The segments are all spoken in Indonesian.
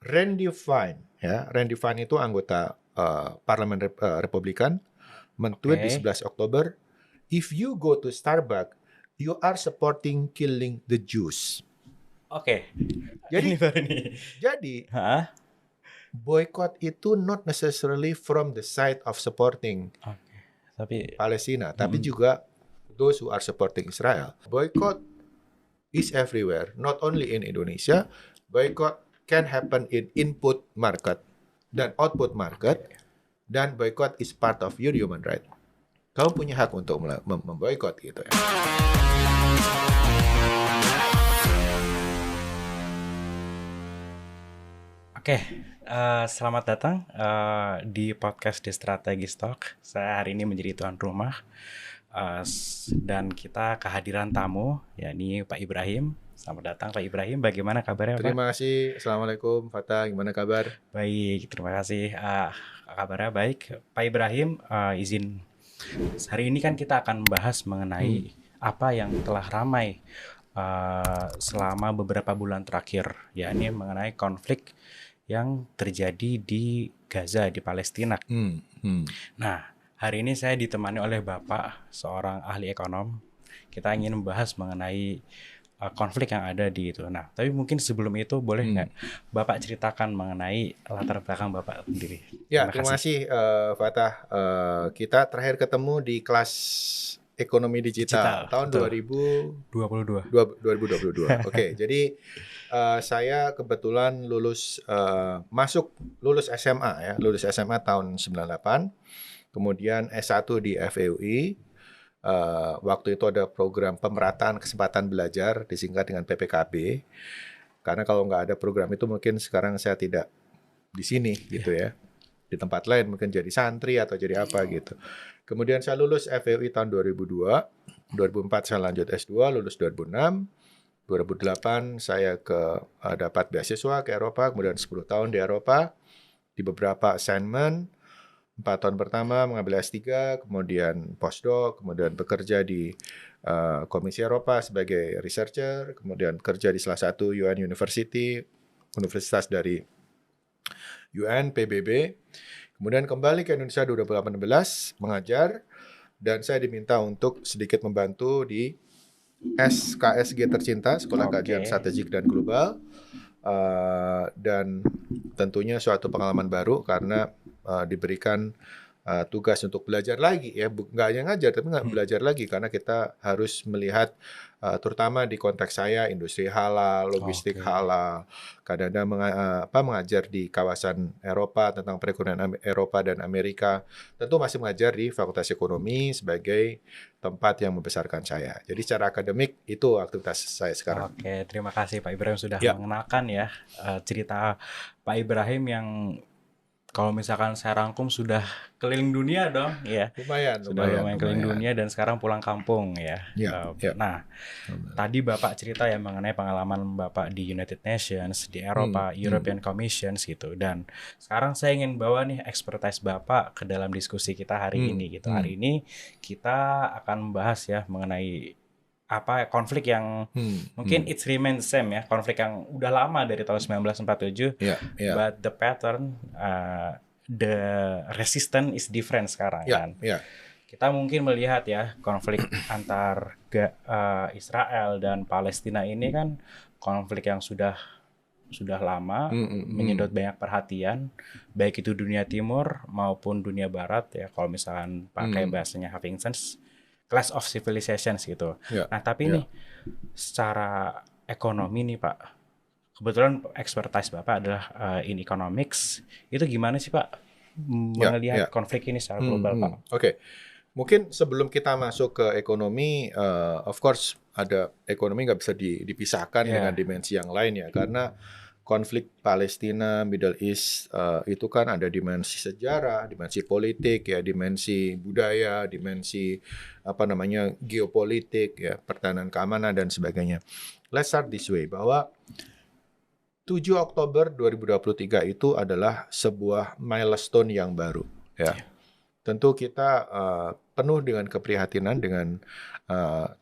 Randy Fine, ya, Randy Fine itu anggota Parlemen Republikan, men-tweet di Oke. 11 Oktober, "If you go to Starbucks, you are supporting killing the Jews." Oke. Jadi Ini baru nih. jadi Hah? boycott itu not necessarily from the side of supporting Oke. Tapi Palestina, tapi juga those who are supporting Israel. Boycott is everywhere, not only in Indonesia. Boycott can happen in input market dan output market, dan boycott is part of your human right. Kamu punya hak untuk memboikot gitu ya. Oke, selamat datang di podcast The Strategist Talk. Saya hari ini menjadi tuan rumah dan kita kehadiran tamu, yakni Pak Ibrahim. Selamat datang Pak Ibrahim. Bagaimana kabarnya Pak? Terima kasih. Assalamualaikum Fatah. Gimana kabar? Baik, terima kasih. Kabarnya baik. Pak Ibrahim, izin. Hari ini kan kita akan membahas mengenai apa yang telah ramai selama beberapa bulan terakhir, yakni mengenai konflik yang terjadi di Gaza, di Palestina. Nah, hari ini saya ditemani oleh Bapak, seorang ahli ekonom. Kita ingin membahas mengenai konflik yang ada di itu. Nah, tapi mungkin sebelum itu boleh nggak Bapak ceritakan mengenai latar belakang Bapak sendiri? Ya, terima kasih Fatah. Kita terakhir ketemu di kelas ekonomi digital tahun betul. 2022. Oke, jadi saya kebetulan lulus SMA ya, lulus SMA tahun 98. Kemudian S1 di FEUI. Waktu itu ada program pemerataan kesempatan belajar, disingkat dengan PPKB. Karena kalau nggak ada program itu mungkin sekarang saya tidak di sini gitu ya. Di tempat lain mungkin jadi santri atau jadi apa gitu. Kemudian saya lulus FEUI tahun 2002. 2004 saya lanjut S2, lulus 2006. 2008 saya dapat beasiswa ke Eropa, kemudian 10 tahun di Eropa, di beberapa assignment. 4 tahun pertama mengambil S3, kemudian postdoc, kemudian bekerja di Komisi Eropa sebagai researcher, kemudian kerja di salah satu UN University, universitas dari UN, PBB. Kemudian kembali ke Indonesia 2018, mengajar, dan saya diminta untuk sedikit membantu di SKSG tercinta, Sekolah Kajian Strategik dan Global, dan tentunya suatu pengalaman baru karena diberikan tugas untuk belajar lagi ya, nggak hanya ngajar tapi nggak belajar lagi karena kita harus melihat terutama di konteks saya industri halal, logistik halal, kadang-kadang mengajar di kawasan Eropa tentang perekonomian Eropa dan Amerika, tentu masih mengajar di Fakultas Ekonomi sebagai tempat yang membesarkan saya. Jadi secara akademik itu aktivitas saya sekarang. Oke, terima kasih Pak Ibrahim sudah mengenalkan ya cerita Pak Ibrahim yang kalau misalkan saya rangkum sudah keliling dunia dong, ya. Lumayan keliling dunia dan sekarang pulang kampung ya. Nah, tadi Bapak cerita ya mengenai pengalaman Bapak di United Nations, di Eropa, European Commission gitu. Dan sekarang saya ingin bawa nih expertise Bapak ke dalam diskusi kita hari ini gitu. Hari ini kita akan membahas ya mengenai konflik yang mungkin it remains same ya, konflik yang udah lama dari tahun 1947, but the pattern, the resistance is different sekarang kan. Kita mungkin melihat ya konflik antar Israel dan Palestina ini kan konflik yang sudah lama menyedot banyak perhatian, baik itu dunia timur maupun dunia barat ya, kalau misalkan pakai bahasanya Huffington's, clash of civilizations gitu. Nah, tapi nih secara ekonomi nih Pak, kebetulan expertise Bapak adalah in economics. Itu gimana sih Pak melihat konflik ini secara global Pak? Oke. Mungkin sebelum kita masuk ke ekonomi, of course ada ekonomi nggak bisa dipisahkan dengan dimensi yang lain ya, karena konflik Palestina, Middle East itu kan ada dimensi sejarah, dimensi politik ya, dimensi budaya, dimensi geopolitik ya, pertahanan keamanan dan sebagainya. Let's start this way, bahwa 7 Oktober 2023 itu adalah sebuah milestone yang baru ya. Tentu kita penuh dengan keprihatinan dengan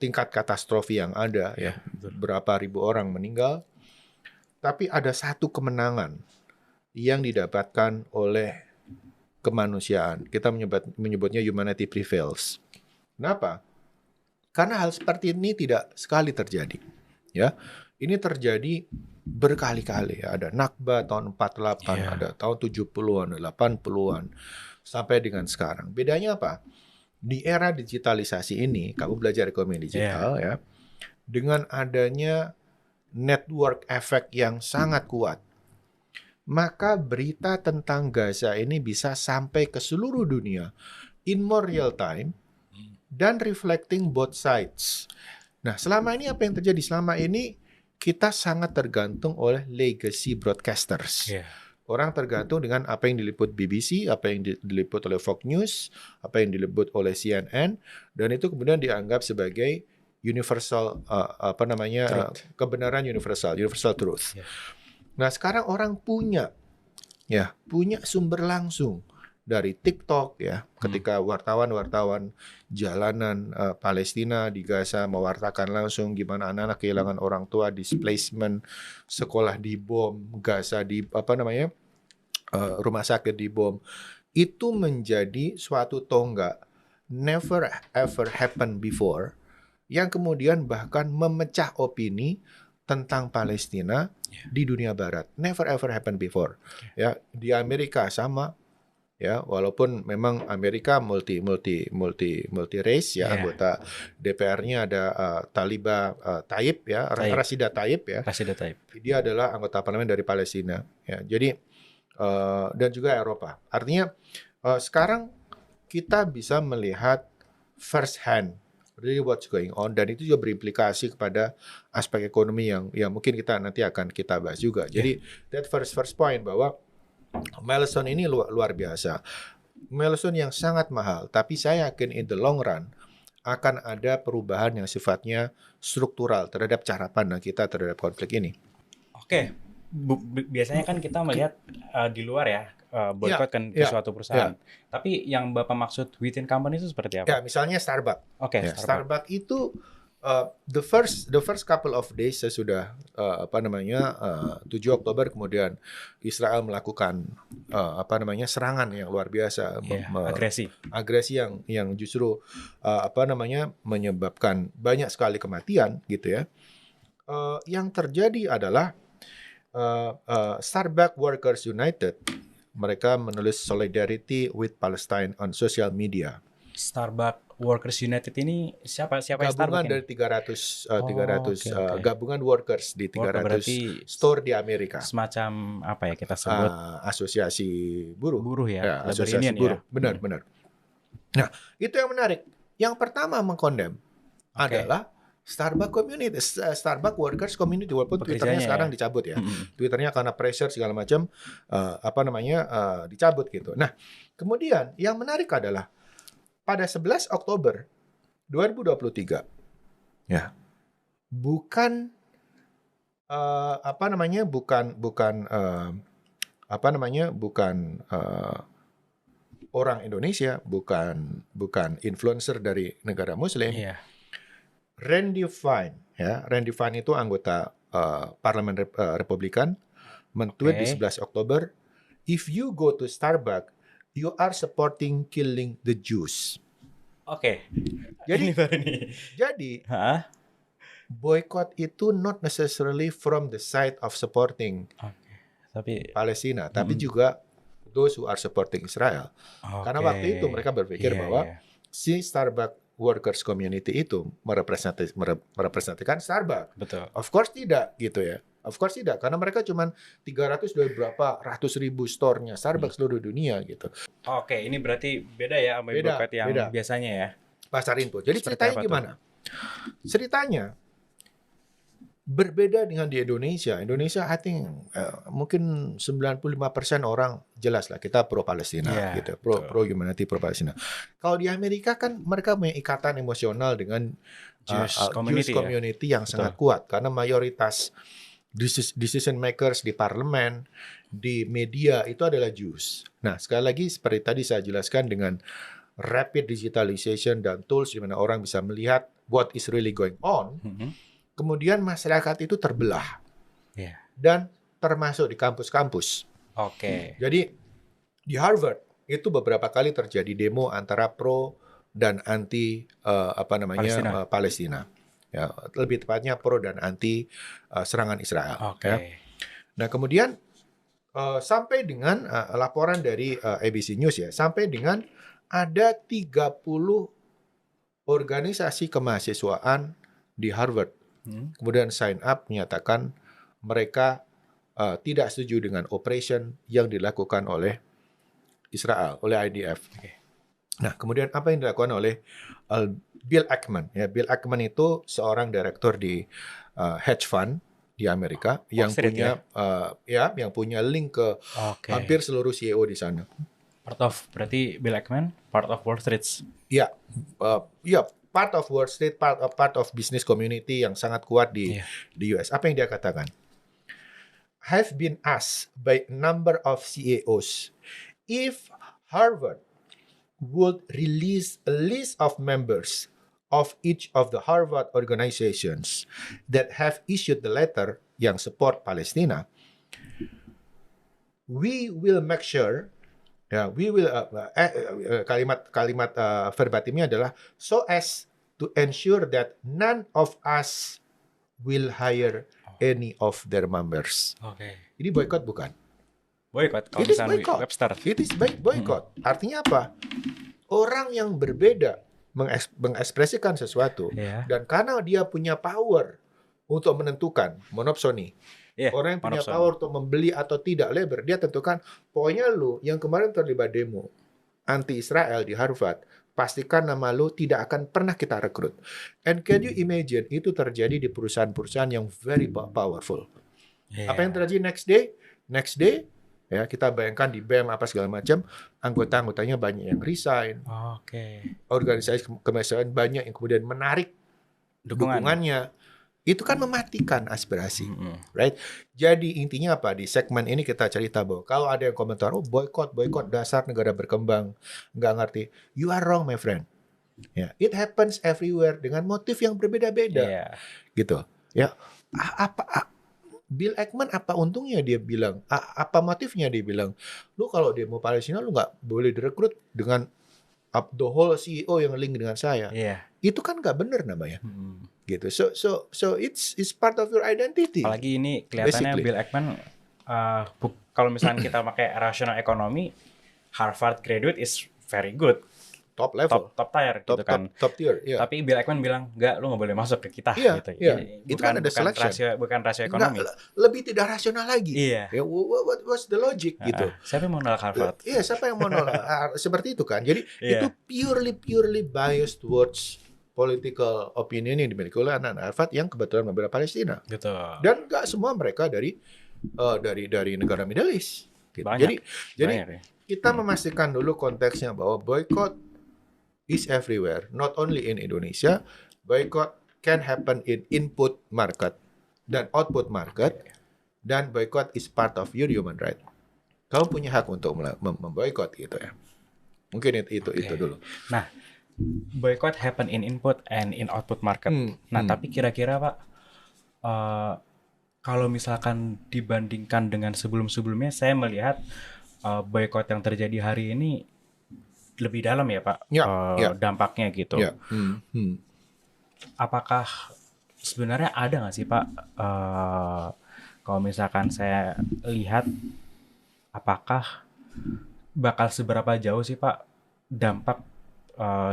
tingkat katastrofi yang ada ya, berapa ribu orang meninggal. Tapi ada satu kemenangan yang didapatkan oleh kemanusiaan. Kita menyebutnya humanity prevails. Kenapa? Karena hal seperti ini tidak sekali terjadi. Ya, ini terjadi berkali-kali. Ada Nakba tahun 48, ada tahun 70-an, 80-an, sampai dengan sekarang. Bedanya apa? Di era digitalisasi ini, kamu belajar ekonomi digital ya, dengan adanya network effect yang sangat kuat, maka berita tentang Gaza ini bisa sampai ke seluruh dunia in more real time dan reflecting both sides. Nah, selama ini apa yang terjadi? Selama ini kita sangat tergantung oleh legacy broadcasters. Orang tergantung dengan apa yang diliput BBC, apa yang diliput oleh Fox News, apa yang diliput oleh CNN, dan itu kemudian dianggap sebagai universal kebenaran universal truth. Nah, sekarang orang punya sumber langsung dari TikTok ya, ketika wartawan-wartawan jalanan Palestina di Gaza mewartakan langsung gimana anak-anak kehilangan orang tua, displacement, sekolah dibom, Gaza di rumah sakit dibom. Itu menjadi suatu tonggak never ever happened before, yang kemudian bahkan memecah opini tentang Palestina di dunia barat. Never ever happened before. Ya, di Amerika sama. Ya, walaupun memang Amerika multi race ya, anggota DPR-nya ada Tayyip ya, Rashida Tayyip ya. Rashida Tayyip. Dia adalah anggota parlemen dari Palestina ya. Jadi dan juga Eropa. Artinya sekarang kita bisa melihat first hand really what's going on, dan itu juga berimplikasi kepada aspek ekonomi yang mungkin nanti akan kita bahas juga. Jadi that first point bahwa milestone ini luar biasa. Milestone yang sangat mahal, tapi saya yakin in the long run akan ada perubahan yang sifatnya struktural terhadap cara pandang kita terhadap konflik ini. Oke. Biasanya kan kita melihat di luar ya, boykot kan ke suatu perusahaan. Tapi yang Bapak maksud within company itu seperti apa? Ya, misalnya Starbucks. Oke, Starbucks itu the first couple of days sesudah 7 Oktober kemudian Israel melakukan serangan yang luar biasa, agresi yang justru menyebabkan banyak sekali kematian gitu ya. Yang terjadi adalah Starbucks Workers United, mereka menulis solidarity with Palestine on social media. Starbucks Workers United ini siapa gabungan dari 300 gabungan workers di 300 store di Amerika. Semacam apa ya kita sebut? Asosiasi buruh ya, asosiasi buruh. Benar. Nah, itu yang menarik. Yang pertama mengkondem adalah Starbucks community, Starbucks workers community, walaupun Twitternya sekarang dicabut ya. Twitternya karena pressure segala macam dicabut gitu. Nah, kemudian yang menarik adalah pada 11 Oktober 2023 ya. Bukan orang Indonesia, bukan influencer dari negara muslim. Randy Fine itu anggota parlemen Republikan, men-tweet di 11 Oktober, "If you go to Starbucks, you are supporting killing the Jews." Jadi boycott itu not necessarily from the side of supporting Palestina, tapi juga those who are supporting Israel. Karena waktu itu mereka berpikir bahwa si Starbucks workers community itu merepresentasikan Starbucks. Betul. Of course tidak gitu ya. Of course tidak, karena mereka cuma 300 dari berapa ratus ribu store-nya Starbucks seluruh dunia gitu. Oke, ini berarti beda ya sama boycott yang biasanya ya. Pasar input. Jadi ceritanya gimana? Ceritanya berbeda dengan di Indonesia. Indonesia I think mungkin 95% orang jelas lah kita pro Palestina gitu, pro humanity, pro Palestina. Kalau di Amerika kan mereka punya ikatan emosional dengan Jewish community yang sangat kuat karena mayoritas decision makers di parlemen, di media itu adalah Jews. Nah, sekali lagi seperti tadi saya jelaskan dengan rapid digitalization dan tools di mana orang bisa melihat what is really going on. Kemudian masyarakat itu terbelah, dan termasuk di kampus-kampus. Oke. Jadi di Harvard itu beberapa kali terjadi demo antara pro dan anti Palestina. Ya, lebih tepatnya pro dan anti serangan Israel. Oke. Ya. Nah, kemudian sampai dengan laporan dari ABC News ya, sampai dengan ada 30 organisasi kemahasiswaan di Harvard kemudian sign up menyatakan mereka tidak setuju dengan operation yang dilakukan oleh Israel, oleh IDF. Nah, kemudian apa yang dilakukan oleh Bill Ackman? Ya, Bill Ackman itu seorang direktur di hedge fund di Amerika yang punya yang punya link ke hampir seluruh CEO di sana. Berarti Bill Ackman part of Wall Street. Ya, part of Wall Street, part of business community yang sangat kuat di US. Apa yang dia katakan? Have been asked by a number of CEOs if Harvard would release a list of members of each of the Harvard organizations that have issued the letter yang support Palestina, we will make sure, we will kalimat verbatimnya adalah so as to ensure that none of us will hire any of their members. Ini boykot bukan? Boykot. It is boykot. Webster. It is boykot. Artinya apa? Orang yang berbeda mengekspresikan sesuatu dan karena dia punya power untuk menentukan monopsoni. Orang yang punya power untuk membeli atau tidak labor, dia tentukan pokoknya lu yang kemarin terlibat demo anti Israel di Harvard, pastikan nama lu tidak akan pernah kita rekrut. And can you imagine itu terjadi di perusahaan-perusahaan yang very powerful. Apa yang terjadi next day ya, kita bayangkan di BEM apa segala macam, anggota-anggotanya banyak yang resign. Organisasi kemanusiaan banyak yang kemudian menarik dukungannya. Itu kan mematikan aspirasi, right? Jadi intinya apa? Di segmen ini kita cerita bahwa kalau ada yang komentar, oh boykot dasar negara berkembang, nggak ngerti. You are wrong, my friend. Ya, it happens everywhere dengan motif yang berbeda-beda, gitu. Ya, Bill Ackman apa untungnya dia bilang? Apa motifnya dia bilang? Lu kalau demo Palestina lu nggak boleh direkrut dengan the whole CEO yang link dengan saya. Itu kan nggak benar namanya. Gitu. So it's part of your identity. Apalagi ini kelihatannya basically. Bill Ackman kalau misalnya kita pakai rational economy, Harvard graduate is very good. Top level, top tier gitu kan. Top tier, Tapi Bill Ackman bilang, "Enggak, lu nggak boleh masuk ke kita." Gitu. Itu kan ada selection. Bukan rasio ekonomi. Lebih tidak rasional lagi. What's the logic gitu. Siapa yang mau nolak Harvard? Siapa yang mau nolak? Seperti itu kan. Jadi itu purely biased towards political opinion yang dimiliki oleh anak-anak Harvard yang kebetulan membela Palestina. Gitu. Dan nggak semua mereka dari negara Middle East. Gitu. Banyak kita memastikan dulu konteksnya bahwa boycott is everywhere, not only in Indonesia. Boycott can happen in input market dan output market, dan boycott is part of your human right. Kamu punya hak untuk memboycott gitu ya. Mungkin itu dulu. Nah, boycott happen in input and in output market. Tapi kira-kira Pak, kalau misalkan dibandingkan dengan sebelum-sebelumnya, saya melihat boycott yang terjadi hari ini lebih dalam ya Pak, dampaknya gitu. Apakah sebenarnya ada nggak sih Pak, kalau misalkan saya lihat, apakah bakal seberapa jauh sih Pak dampak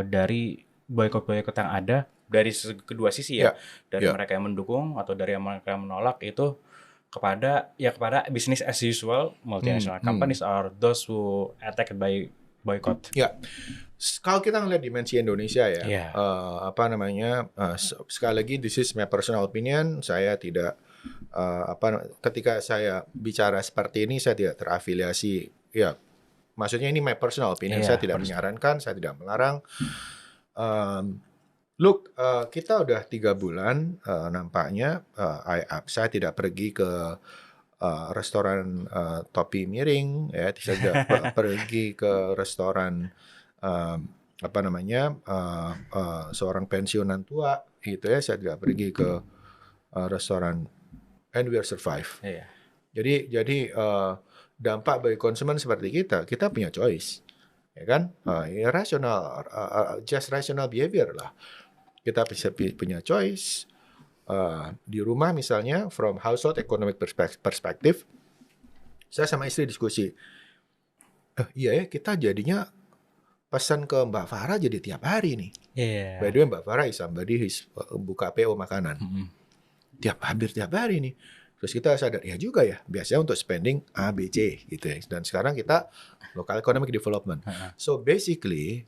dari boykot yang ada dari kedua sisi dari mereka yang mendukung atau dari mereka yang menolak itu kepada business as usual multinational companies or those who attacked by boycott. Kalau kita ngelihat dimensi Indonesia sekali lagi this is my personal opinion. Saya tidak ketika saya bicara seperti ini saya tidak terafiliasi. Maksudnya ini my personal opinion. Saya tidak menyarankan, saya tidak melarang. Look, kita udah 3 bulan nampaknya saya tidak pergi ke restoran topi miring, saya tidak pergi ke restoran seorang pensiunan tua gitu ya. Saya tidak pergi ke restoran and we are survive. Jadi dampak bagi konsumen seperti kita punya choice, ya kan? Ya rasional, just rational behavior lah. Kita bisa punya choice. Di rumah misalnya, from household economic perspective, saya sama istri diskusi, iya ya kita jadinya pesan ke Mbak Farah jadi tiap hari nih. Yeah. By the way, Mbak Farah is somebody buka PO makanan. Hampir tiap hari nih. Terus kita sadar, ya juga ya, biasanya untuk spending A, B, C gitu ya. Dan sekarang kita local economic development. So basically,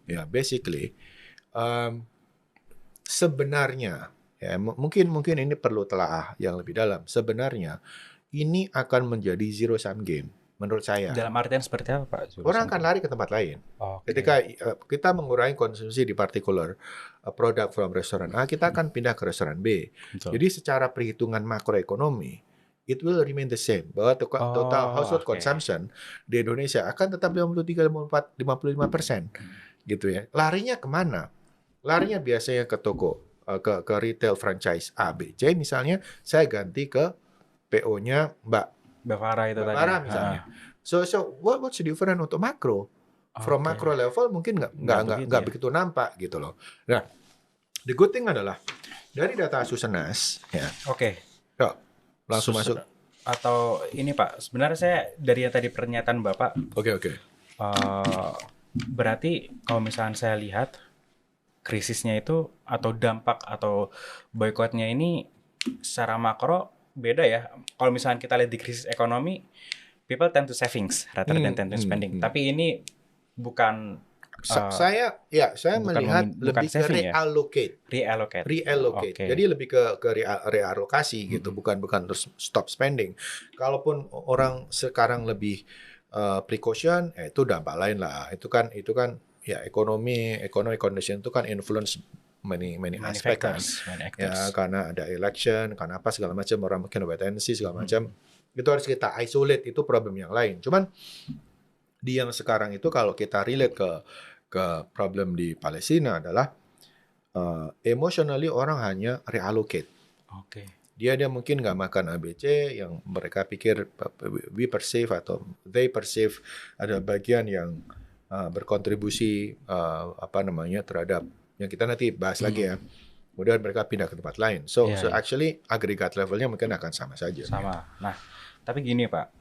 sebenarnya, ya mungkin ini perlu telaah yang lebih dalam. Sebenarnya ini akan menjadi zero sum game menurut saya. Dalam artian seperti apa, Pak? Orang akan lari ke tempat lain. Okay. Ketika kita mengurangi konsumsi di particular produk from restoran A, kita akan pindah ke restoran B. Betul. Jadi secara perhitungan makroekonomi, it will remain the same. Bahwa total household consumption di Indonesia akan tetap 53-55%. Gitu ya. Larinya kemana? Larinya biasanya ke toko, ke retail franchise A, B, C misalnya, saya ganti ke PO-nya Mbak Farah itu tadi. Misalnya. So what's the difference untuk makro? From macro level mungkin nggak begitu nampak gitu loh. Nah, the good thing adalah dari data Susenas, ya. Yuk, langsung masuk. Atau ini Pak, sebenarnya saya dari yang tadi pernyataan Bapak. Oke. Berarti kalau misalnya saya lihat krisisnya itu atau dampak atau boykotnya ini secara makro beda ya. Kalau misalnya kita lihat di krisis ekonomi, people tend to savings rather than tend to spending. Tapi ini bukan saya melihat lebih ke reallocate. Jadi lebih ke realokasi gitu, bukan terus stop spending. Kalaupun orang sekarang lebih precaution, itu dampak lain lah. Itu kan ya ekonomi condition itu kan influence many aspect kan. Ya, karena ada election, karena apa segala macam, orang mungkin wait and see segala macam. Itu harus kita isolate, itu problem yang lain. Cuman di yang sekarang itu kalau kita relate ke problem di Palestina adalah emotionally orang hanya reallocate. Dia mungkin nggak makan ABC yang mereka pikir we perceive atau they perceive ada bagian yang berkontribusi terhadap yang kita nanti bahas lagi ya. Kemudian mereka pindah ke tempat lain. So actually agregat levelnya mungkin akan sama saja. Sama. Nah, tapi gini Pak,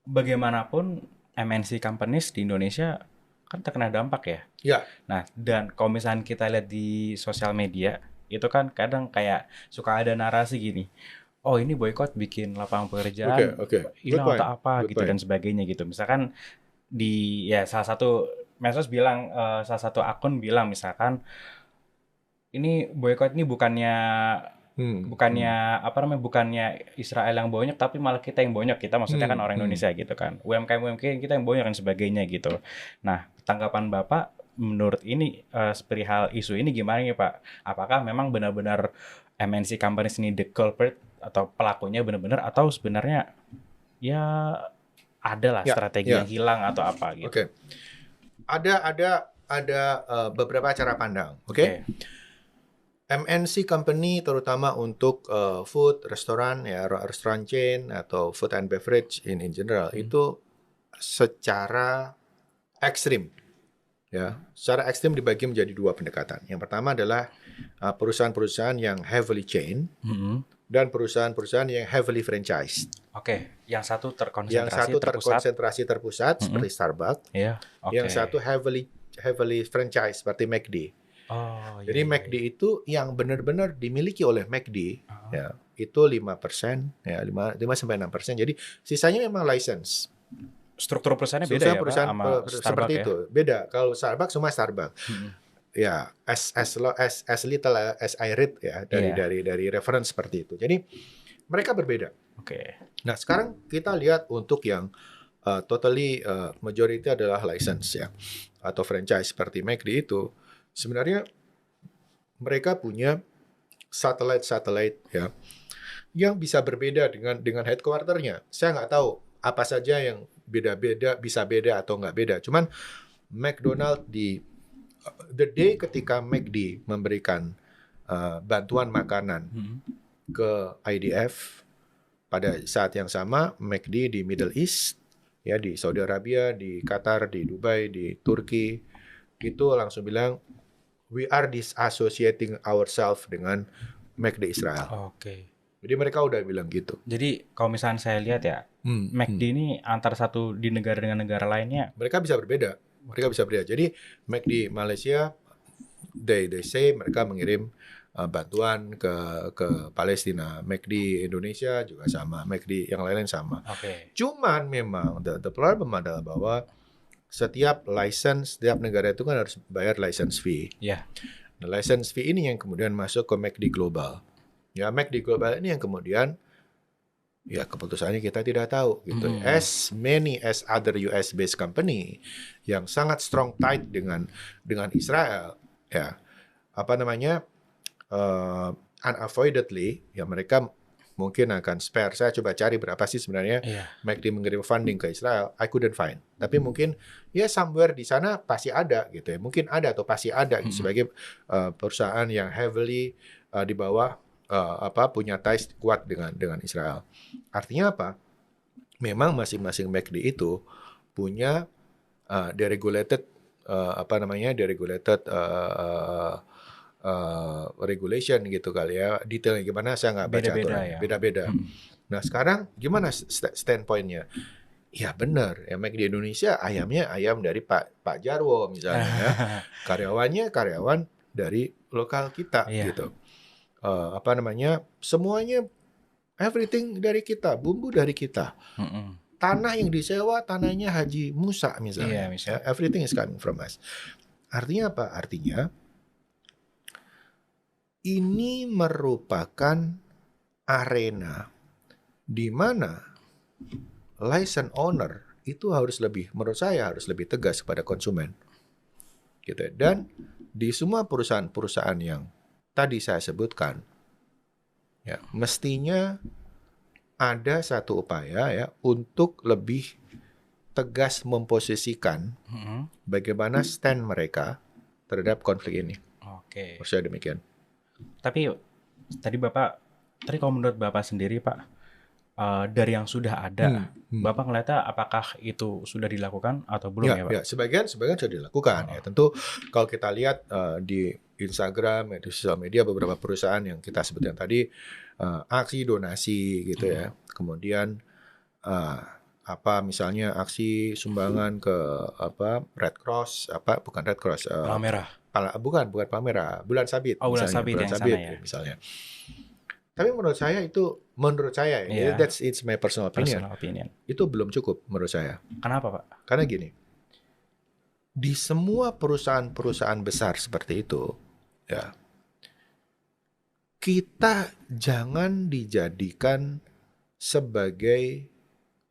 bagaimanapun MNC companies di Indonesia kan terkena dampak ya. Ya. Nah, dan kalau misalnya kita lihat di sosial media, itu kan kadang kayak suka ada narasi gini. Oh, ini boykot bikin lapangan pekerjaan hilang atau apa gitu dan sebagainya gitu. Misalkan di salah satu medsos bilang, salah satu akun bilang misalkan ini boykot ini bukannya Israel yang bonyok tapi malah kita yang bonyok. Kita maksudnya kan orang Indonesia gitu kan. UMKM kita yang bonyok dan sebagainya gitu. Nah, tanggapan Bapak menurut ini perihal isu ini gimana nih Pak? Apakah memang benar-benar MNC companies ini the culprit atau pelakunya benar-benar, atau sebenarnya ya ada lah strategi yang hilang atau apa gitu? Ada beberapa cara pandang. MNC company terutama untuk food, restoran chain atau food and beverage in general itu secara ekstrim dibagi menjadi dua pendekatan. Yang pertama adalah perusahaan-perusahaan yang heavily chain dan perusahaan-perusahaan yang heavily franchised. Yang satu terkonsentrasi terpusat seperti Starbucks. Yang satu heavily franchise seperti McD. Jadi McD itu yang benar-benar dimiliki oleh McD itu 5%, 5-6%. Jadi sisanya memang license. Struktur perusahaannya beda sama seperti itu. Beda. Kalau Starbucks cuma Starbucks. Ya, as little as I read ya dari reference seperti itu. Jadi mereka berbeda. Nah, sekarang kita lihat untuk yang totally majority adalah license ya atau franchise seperti McD itu. Sebenarnya mereka punya satelit ya yang bisa berbeda dengan headquarternya. Saya nggak tahu apa saja yang beda-beda, bisa beda atau nggak beda. Cuman McDonald the day ketika McD memberikan bantuan makanan ke IDF, pada saat yang sama McD di Middle East ya di Saudi Arabia, di Qatar, di Dubai, di Turki, itu langsung bilang we are disassociating ourselves dengan McD Israel. Oke. Jadi mereka udah bilang gitu. Jadi kalau misalnya saya lihat ya, McD ini antara satu di negara dengan negara lainnya, mereka bisa berbeda. Jadi McD Malaysia, they say mereka mengirim bantuan ke Palestina. McD Indonesia juga sama, McD yang lain sama. Cuman memang the problem adalah bahwa setiap negara itu kan harus bayar license fee. Nah, license fee ini yang kemudian masuk ke McD Global. Ya, McD Global ini yang kemudian ya keputusannya kita tidak tahu gitu. As many as other US-based company yang sangat strong tied dengan Israel, ya unavoidedly ya mereka mungkin akan spare. Saya coba cari berapa sih sebenarnya McD mengirim funding ke Israel. I couldn't find. Tapi mungkin ya somewhere di sana pasti ada gitu ya. Mungkin ada atau pasti ada gitu, sebagai perusahaan yang heavily di bawah punya ties kuat dengan Israel. Artinya apa? Memang masing-masing McD itu punya deregulated regulation gitu kali ya. Detailnya gimana saya nggak baca aturannya. Beda-beda. Nah sekarang gimana standpointnya? Ya benar, ya McD Indonesia ayamnya ayam dari Pak Jarwo misalnya ya. Karyawannya karyawan dari lokal kita gitu. Semuanya everything dari kita, bumbu dari kita. Tanah yang disewa tanahnya Haji Musa misalnya. Ya, everything is coming from us. Artinya apa? Artinya ini merupakan arena di mana license owner itu menurut saya harus lebih tegas kepada konsumen. Gitu. Dan di semua perusahaan-perusahaan yang tadi saya sebutkan, ya mestinya ada satu upaya ya untuk lebih tegas memposisikan bagaimana stand mereka terhadap konflik ini. Menurut saya demikian. Tapi kalau menurut Bapak sendiri Pak, dari yang sudah ada, Bapak ngeliatnya apakah itu sudah dilakukan atau belum ya Pak? Ya, sebagian sudah dilakukan. Ya. Tentu kalau kita lihat di Instagram, di sosial media beberapa perusahaan yang kita sebutkan tadi aksi donasi gitu ya. Kemudian misalnya aksi sumbangan ke Red Cross, bukan Red Cross, Palmerah. Bukan Palmerah, Bulan Sabit. Bulan Sabit ya. Misalnya. Tapi menurut saya it's my personal opinion. Itu belum cukup menurut saya. Kenapa Pak? Karena gini, di semua perusahaan-perusahaan besar seperti itu, ya, kita jangan dijadikan sebagai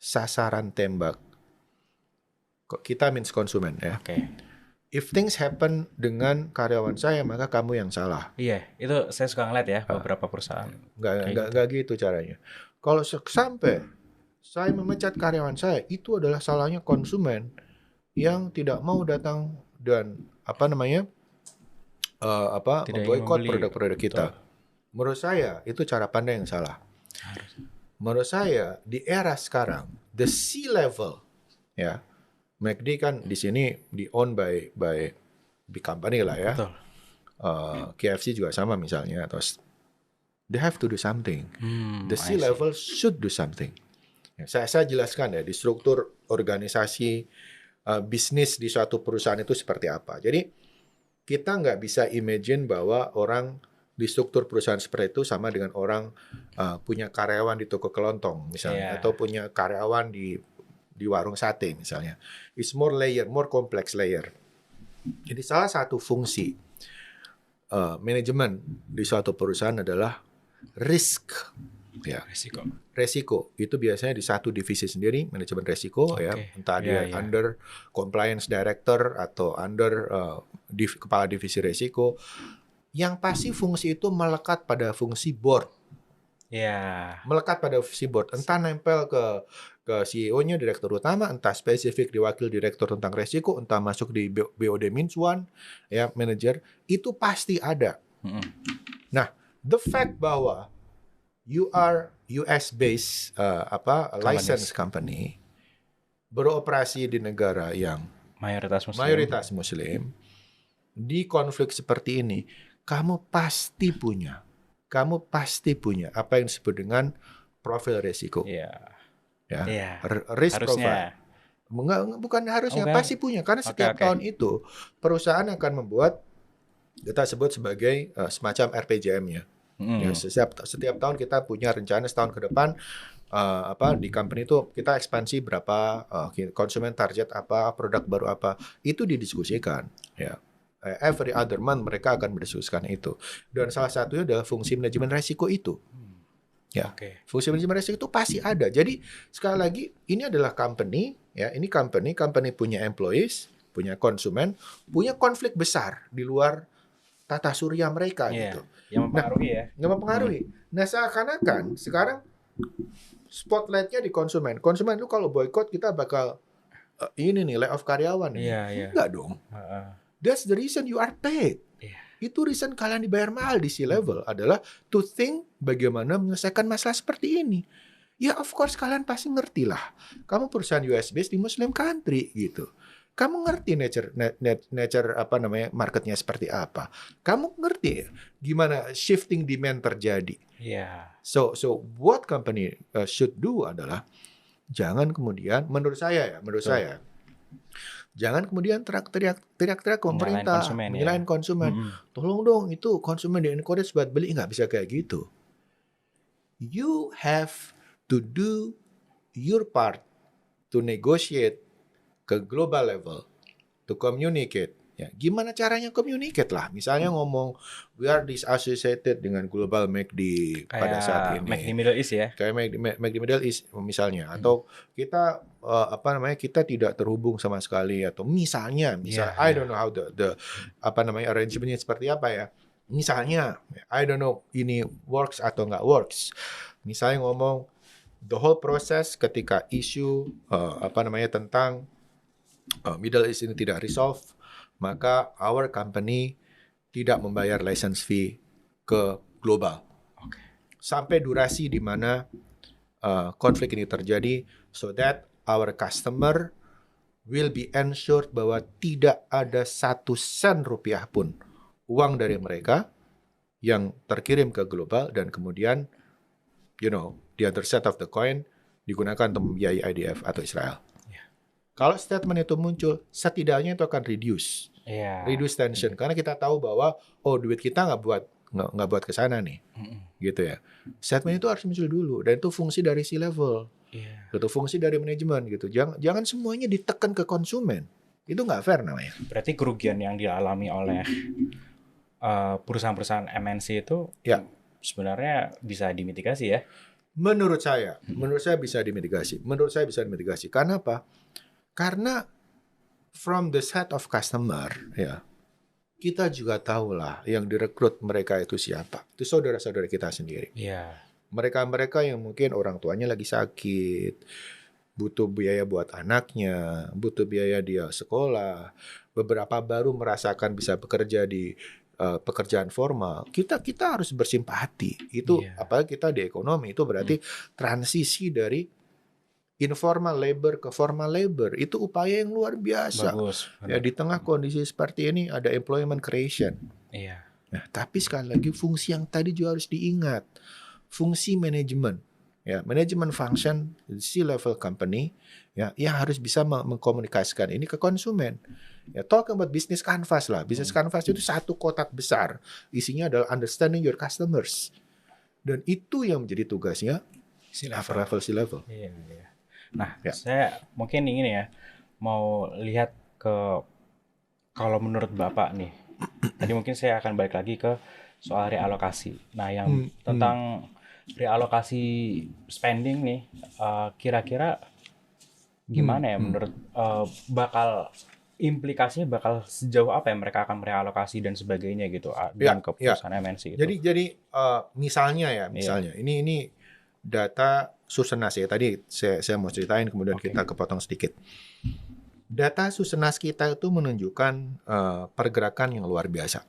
sasaran tembak. Kita means konsumen ya. If things happen dengan karyawan saya, maka kamu yang salah. Iya, itu saya suka ngeliat ya beberapa perusahaan. Nggak gitu caranya. Kalau sampai saya memecat karyawan saya, itu adalah salahnya konsumen yang tidak mau datang dan memboikot produk-produk kita. Menurut saya itu cara pandang yang salah. Menurut saya di era sekarang, the C-level ya. McD kan di sini di-own by big company lah ya. KFC juga sama misalnya. Terus they have to do something. The C-level should do something. Ya, saya jelaskan ya di struktur organisasi bisnis di suatu perusahaan itu seperti apa. Jadi kita nggak bisa imagine bahwa orang di struktur perusahaan seperti itu sama dengan orang punya karyawan di toko kelontong misalnya, atau punya karyawan di warung sate misalnya. It's more complex layer. Jadi salah satu fungsi manajemen di suatu perusahaan adalah risk. Ya, resiko itu biasanya di satu divisi sendiri, manajemen resiko ya, entah dia under compliance director atau under kepala divisi resiko. Yang pasti fungsi itu melekat pada fungsi board. Melekat pada fungsi board, entah nempel ke CEO-nya, direktur utama, entah spesifik di wakil direktur tentang resiko, entah masuk di BOD Mincuan, ya manajer, itu pasti ada. Nah, the fact bahwa you are US-based license company, beroperasi di negara yang mayoritas Muslim, di konflik seperti ini, kamu pasti punya apa yang disebut dengan profil resiko. Risk profile. Bukan harusnya, pasti punya. Karena setiap tahun itu perusahaan akan membuat, kita sebut sebagai semacam RPJM-nya. Ya, setiap tahun kita punya rencana setahun ke depan, di company itu kita ekspansi berapa, konsumen target apa, produk baru apa, itu didiskusikan. Ya. Every other month mereka akan mendiskusikan itu. Dan salah satunya adalah fungsi manajemen resiko itu. Ya, fungsi manajemen resiko itu pasti ada. Jadi sekali lagi ini adalah company, ya, ini company punya employees, punya konsumen, punya konflik besar di luar tata surya mereka gitu. Yang mempengaruhi Yang mempengaruhi. Nah, seakan-akan sekarang spotlightnya di konsumen. Konsumen itu kalau boykot kita bakal ini nih layoff karyawan. Enggak dong. That's the reason you are paid. Itu reason kalian dibayar mahal di C-level adalah to think bagaimana menyelesaikan masalah seperti ini. Ya of course kalian pasti ngerti lah. Kamu perusahaan US based di Muslim country gitu. Kamu ngerti nature marketnya seperti apa. Kamu ngerti gimana shifting demand terjadi. So what company should do adalah jangan kemudian menurut saya jangan kemudian teriak-teriak pemerintah, menyalahin konsumen. Tolong dong itu konsumen di encourage buat beli, nggak bisa kayak gitu. You have to do your part to negotiate ke global level, to communicate. Ya, gimana caranya communicate lah. Misalnya ngomong we are disassociated dengan global McD pada saat ini. McD Middle East ya. Kayak McD Middle East misalnya. Atau kita kita tidak terhubung sama sekali, atau misalnya I don't know how the arrangementnya seperti apa ya. Misalnya I don't know ini works atau nggak works. Misalnya ngomong the whole process ketika isu tentang Middle East ini tidak resolve, maka our company tidak membayar license fee ke global. Sampai durasi di mana konflik ini terjadi, so that our customer will be ensured bahwa tidak ada 1 sen rupiah pun uang dari mereka yang terkirim ke global dan kemudian the other side of the coin digunakan untuk membiayai IDF atau Israel. Kalau statement itu muncul, setidaknya itu akan reduce tension, karena kita tahu bahwa duit kita nggak buat ke sana nih, gitu ya. Statement itu harus muncul dulu, dan itu fungsi dari C-level, itu fungsi dari manajemen gitu. Jangan semuanya ditekan ke konsumen, itu nggak fair namanya. Berarti kerugian yang dialami oleh perusahaan-perusahaan MNC itu sebenarnya bisa dimitigasi ya? Menurut saya bisa dimitigasi. Karena apa? Karena from the set of customer, ya, kita juga tahu lah yang direkrut mereka itu siapa. Itu saudara-saudara kita sendiri. Mereka yang mungkin orang tuanya lagi sakit, butuh biaya buat anaknya, butuh biaya dia sekolah, beberapa baru merasakan bisa bekerja di pekerjaan formal. Kita harus bersimpati. Itu apalagi kita di ekonomi, itu berarti transisi dari informal labor ke formal labor, itu upaya yang luar biasa. Bagus. Ya, di tengah kondisi seperti ini ada employment creation. Nah, tapi sekali lagi fungsi yang tadi juga harus diingat. Fungsi manajemen. Ya, manajemen function C-level company yang harus bisa mengkomunikasikan ini ke konsumen. Ya, talk about business canvas lah. Business canvas itu satu kotak besar. Isinya adalah understanding your customers. Dan itu yang menjadi tugasnya level C-level. Nah, saya mungkin ingin ya mau lihat ke, kalau menurut Bapak nih, tadi mungkin saya akan balik lagi ke soal realokasi. Nah, yang tentang realokasi spending nih, kira-kira gimana ya menurut implikasinya bakal sejauh apa ya mereka akan merealokasi dan sebagainya gitu dengan ke perusahaan MNC itu. Jadi misalnya ini data Susenas ya, tadi saya mau ceritain kemudian kita kepotong sedikit. Data Susenas kita itu menunjukkan pergerakan yang luar biasa.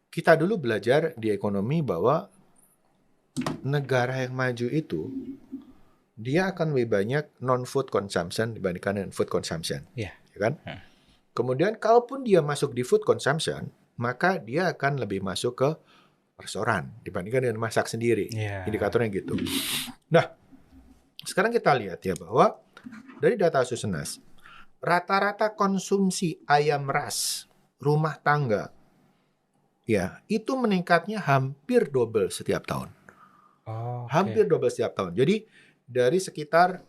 Kita dulu belajar di ekonomi bahwa negara yang maju itu dia akan lebih banyak non-food consumption dibandingkan dengan food consumption. Ya kan? Kemudian kalaupun dia masuk di food consumption, maka dia akan lebih masuk ke restoran dibandingkan dengan masak sendiri. Indikatornya gitu. Nah, sekarang kita lihat ya bahwa dari data Susenas, rata-rata konsumsi ayam ras rumah tangga ya itu meningkatnya hampir double setiap tahun. Hampir double setiap tahun. Jadi dari sekitar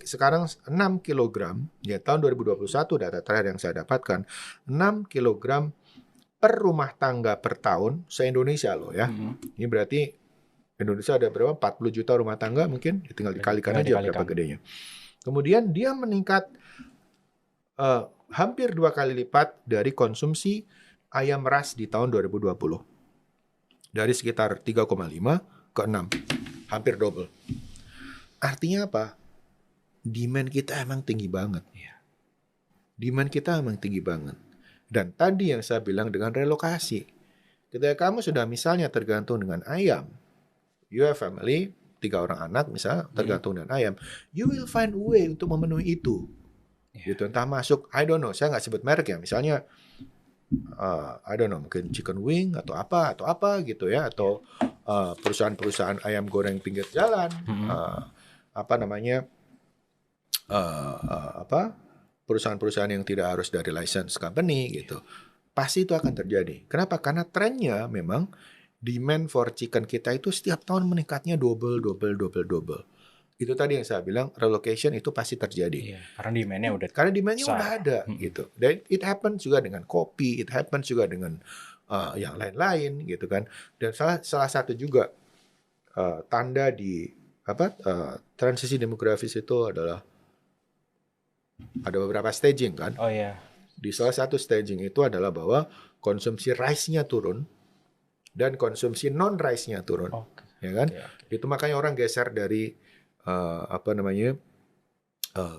sekarang 6 kg ya tahun 2021 data terakhir yang saya dapatkan 6 kg per rumah tangga per tahun se-Indonesia loh ya. Ini berarti Indonesia ada berapa? 40 juta rumah tangga mungkin, tinggal dikalikan aja berapa gedenya. Kemudian dia meningkat hampir 2 kali lipat dari konsumsi ayam ras di tahun 2020. Dari sekitar 3,5 ke 6. Hampir double. Artinya apa? Demand kita emang tinggi banget. Demand kita emang tinggi banget. Dan tadi yang saya bilang dengan relokasi. Ketika kamu sudah misalnya tergantung dengan ayam, you have family, 3 orang anak misalnya tergantung dengan ayam, you will find a way untuk memenuhi itu. Gitu, entah masuk, I don't know, saya nggak sebut merek ya, misalnya I don't know, mungkin chicken wing atau apa gitu ya, atau perusahaan-perusahaan ayam goreng pinggir jalan, perusahaan-perusahaan yang tidak harus dari license company gitu. Pasti itu akan terjadi. Kenapa? Karena trennya memang demand for chicken kita itu setiap tahun meningkatnya double. Itu tadi yang saya bilang, relocation itu pasti terjadi. Karena demand-nya udah ada gitu. Dan it happens juga dengan kopi, it happens juga dengan yang lain-lain gitu kan. Dan salah satu juga tanda di transisi demografis itu adalah ada beberapa staging kan. Di salah satu staging itu adalah bahwa konsumsi rice-nya turun dan konsumsi non rice-nya turun. Ya kan? Itu makanya orang geser dari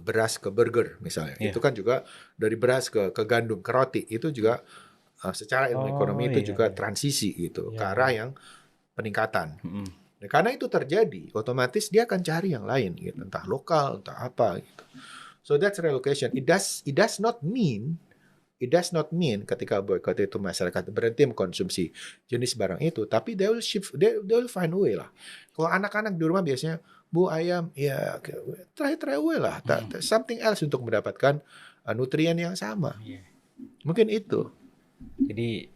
beras ke burger misalnya. Itu kan juga dari beras ke gandum, ke roti. Itu juga secara ilmu ekonomi itu juga transisi gitu ke arah yang peningkatan. Nah, karena itu terjadi, otomatis dia akan cari yang lain gitu, entah lokal, entah apa gitu. So that's relocation. It does not mean ketika boycott itu masyarakat berhenti mengkonsumsi jenis barang itu, tapi they will find a way lah. Kalau anak-anak di rumah biasanya, Bu ayam, ya try away lah, something else untuk mendapatkan nutrien yang sama. Mungkin itu. Jadi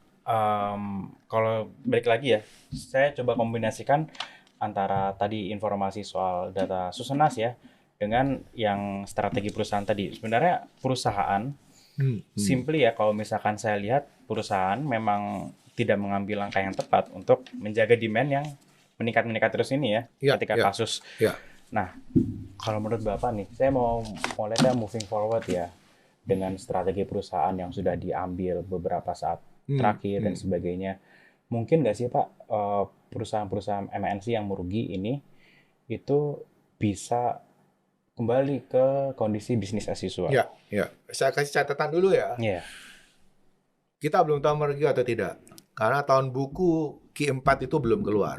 kalau balik lagi ya, saya coba kombinasikan antara tadi informasi soal data Susenas ya dengan yang strategi perusahaan tadi. Sebenarnya perusahaan simply ya, kalau misalkan saya lihat perusahaan memang tidak mengambil langkah yang tepat untuk menjaga demand yang meningkat terus ini ya, ketika kasus. Nah, kalau menurut Bapak nih, saya mau lihatnya moving forward ya dengan strategi perusahaan yang sudah diambil beberapa saat terakhir dan sebagainya. Mungkin nggak sih Pak, perusahaan-perusahaan MNC yang merugi ini itu bisa kembali ke kondisi bisnis as usual? Ya. Saya kasih catatan dulu ya. Kita belum tahu merugi atau tidak. Karena tahun buku Q4 itu belum keluar.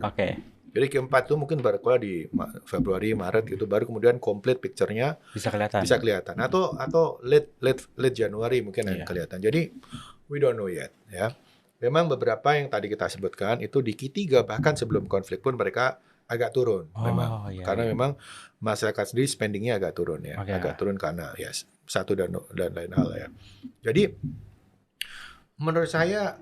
Jadi Q4 itu mungkin baru keluar di Februari, Maret gitu, baru kemudian complete picture-nya bisa kelihatan. Atau late Januari mungkin yang kelihatan. Jadi we don't know yet ya. Memang beberapa yang tadi kita sebutkan itu di Q3 bahkan sebelum konflik pun mereka agak turun karena memang masyarakat sendiri spendingnya agak turun ya. Agak turun karena satu dan lain hal ya. Jadi menurut saya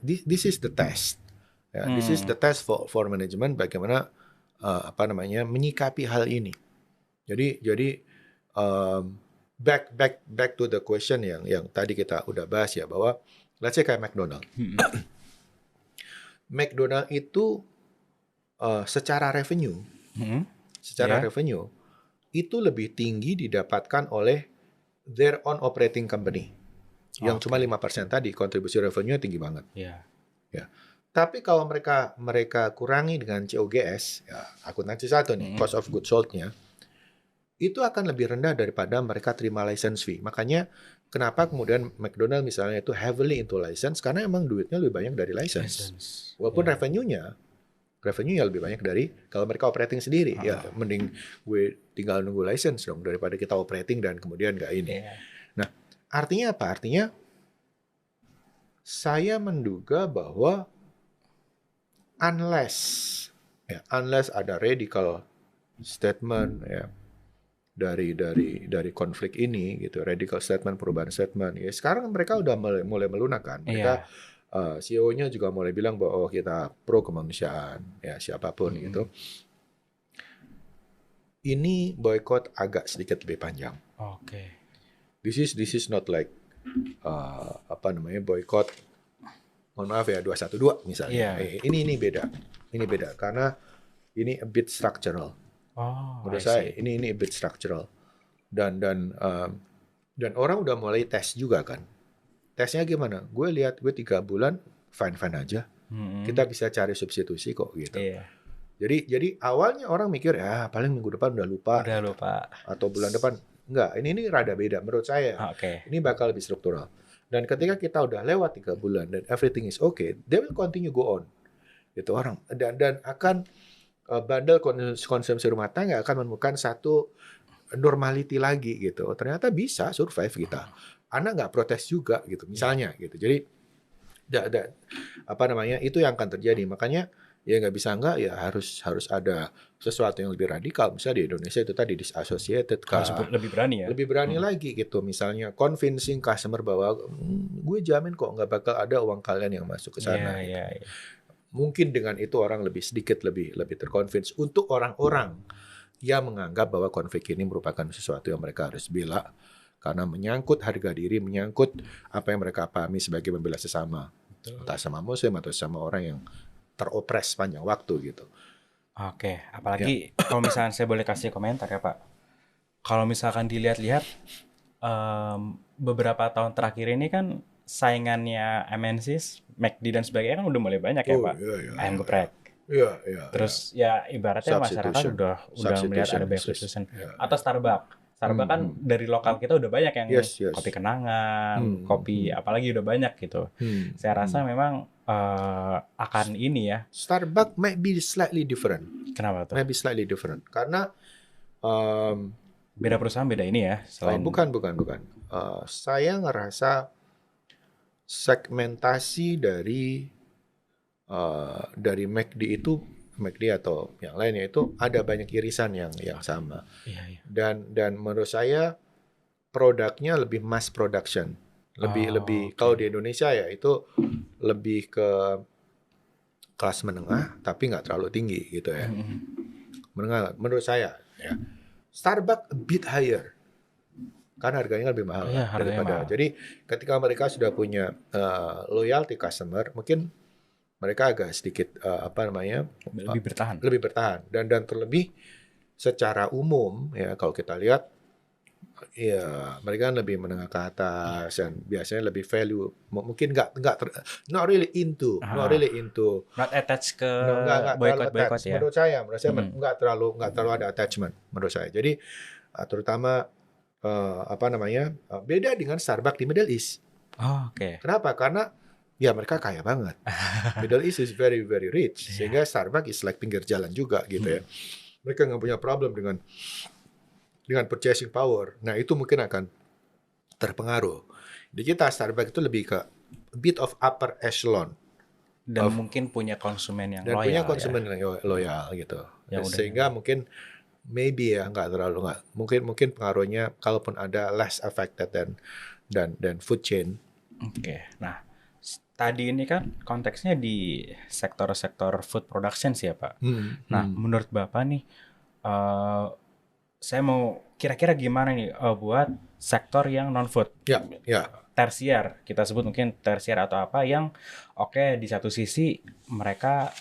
this is the test. Ya, this is the test for management bagaimana menyikapi hal ini. Jadi back to the question yang tadi kita udah bahas ya, bahwa let's say kayak McDonald. McDonald itu secara revenue itu lebih tinggi didapatkan oleh their own operating company. Yang cuma 5% tadi kontribusi revenue tinggi banget. Ya. Tapi kalau mereka kurangi dengan COGS, ya, akuntansi satu nih, cost of goods sold-nya, itu akan lebih rendah daripada mereka terima license fee. Makanya kenapa kemudian McDonald misalnya itu heavily into license, karena emang duitnya lebih banyak dari license. Walaupun revenue-nya revenue-nya lebih banyak dari kalau mereka operating sendiri. Ya mending gue tinggal nunggu license dong daripada kita operating dan kemudian nggak ini. Nah, artinya apa? Artinya saya menduga bahwa unless ada radical statement ya dari konflik ini gitu, radical statement, perubahan statement. Ya sekarang mereka udah mulai melunak kan. Mereka CEO-nya juga mulai bilang bahwa kita pro kemanusiaan, ya siapapun gitu. Ini boykot agak sedikit lebih panjang. Oke. This is not like boykot. Mohon maaf ya 212 misalnya. Ini beda. Ini beda karena ini a bit structural. Menurut saya ini a bit structural. Dan orang udah mulai tes juga kan. Tesnya gimana? Gue lihat gue 3 bulan fine aja. Kita bisa cari substitusi kok gitu. Jadi awalnya orang mikir ya paling minggu depan udah lupa. Atau bulan depan enggak. Ini rada beda menurut saya. Ini bakal lebih struktural. Dan ketika kita udah lewat 3 bulan dan everything is okay, they will continue go on. Gitu orang dan akan bandel konsumsi rumah tangga akan menemukan satu normality lagi gitu. Ternyata bisa survive kita. Anak nggak protes juga gitu misalnya gitu. Jadi itu yang akan terjadi. Makanya ya nggak bisa nggak ya harus ada sesuatu yang lebih radikal. Misalnya di Indonesia itu tadi disassociated lebih berani ya. Lebih berani lagi gitu. Misalnya convincing customer bahwa gue jamin kok nggak bakal ada uang kalian yang masuk ke sana. Mungkin dengan itu orang sedikit lebih terconvince untuk orang-orang yang menganggap bahwa konflik ini merupakan sesuatu yang mereka harus bela karena menyangkut harga diri, menyangkut apa yang mereka pahami sebagai membela sesama. Entah sama muslim atau sama orang yang teropres sepanjang waktu gitu. Oke, apalagi kalau misalkan saya boleh kasih komentar ya Pak. Kalau misalkan dilihat-lihat beberapa tahun terakhir ini kan saingannya MNCs, McD dan sebagainya kan udah mulai banyak ya Pak. Ayam geprek. Terus ya ibaratnya masyarakat udah melihat ada banyak substitution. Atau Starbucks kan dari lokal kita udah banyak yang kopi kenangan, kopi apalagi udah banyak gitu. Saya rasa memang akan ini ya. Starbucks might be slightly different. Kenapa tuh? Maybe slightly different. Karena beda perusahaan beda ini ya. Bukan. Saya ngerasa segmentasi dari McD itu, McD atau yang lainnya itu ada banyak irisan yang sama. Dan menurut saya produknya lebih mass production, lebih kalau di Indonesia ya itu lebih ke kelas menengah tapi nggak terlalu tinggi gitu ya. Menengah menurut saya ya. Starbucks a bit higher. Kan harganya lebih mahal daripada. Jadi ketika mereka sudah punya loyalty customer, mungkin mereka agak sedikit lebih bertahan dan terlebih secara umum ya kalau kita lihat ya mereka lebih menengah ke atas dan biasanya lebih value, mungkin not really into not attached ke boykot ya. Menurut saya nggak terlalu ada attachment menurut saya. Jadi terutama beda dengan Starbucks di Middle East. Kenapa? Karena ya mereka kaya banget. Middle East is very very rich sehingga Starbucks is like pinggir jalan juga gitu ya. Mereka nggak punya problem dengan purchasing power. Nah itu mungkin akan terpengaruh. Di kita Starbucks itu lebih ke a bit of upper echelon dan mungkin punya konsumen yang loyal. Punya konsumen yang loyal gitu. Sehingga mungkin maybe ya mungkin pengaruhnya kalaupun ada less affected dan food chain. Nah tadi ini kan konteksnya di sektor food production sih ya Pak. Nah menurut Bapak nih saya mau kira-kira gimana nih buat sektor yang non food, tersier kita sebut mungkin tersier atau apa yang di satu sisi mereka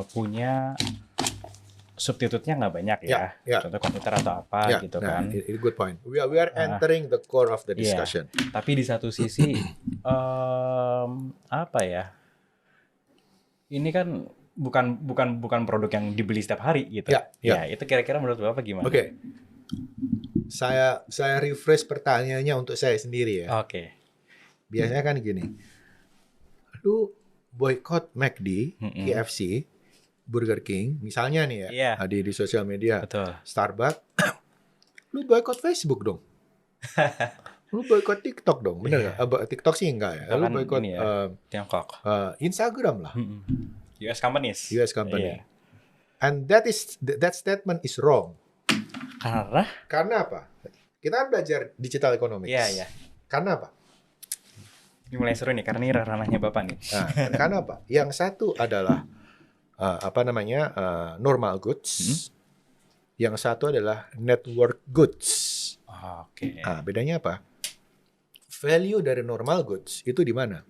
punya substitutnya nggak banyak ya. Contoh komputer atau apa gitu kan. Good point. We are entering the core of the discussion. Tapi di satu sisi ini kan bukan produk yang dibeli setiap hari gitu. Ya, itu kira-kira menurut Bapak gimana? Oke. Saya refresh pertanyaannya untuk saya sendiri ya. Biasanya kan gini. Lu boykot McD, KFC Burger King, misalnya nih ya, di sosial media, betul. Starbucks, lu boykot Facebook dong. Lu boykot TikTok dong, bener nggak? TikTok sih enggak ya. Lu boykot Tiongkok, Instagram lah. US companies. Yeah. And that statement is wrong. Karena apa? Kita kan belajar digital economics. Iya. Karena apa? Ini mulai seru nih, karena ini ranahnya Bapak nih. Nah, karena apa? Yang satu adalah normal goods. Yang satu adalah network goods. Oke. Nah, bedanya apa? Value dari normal goods itu di mana?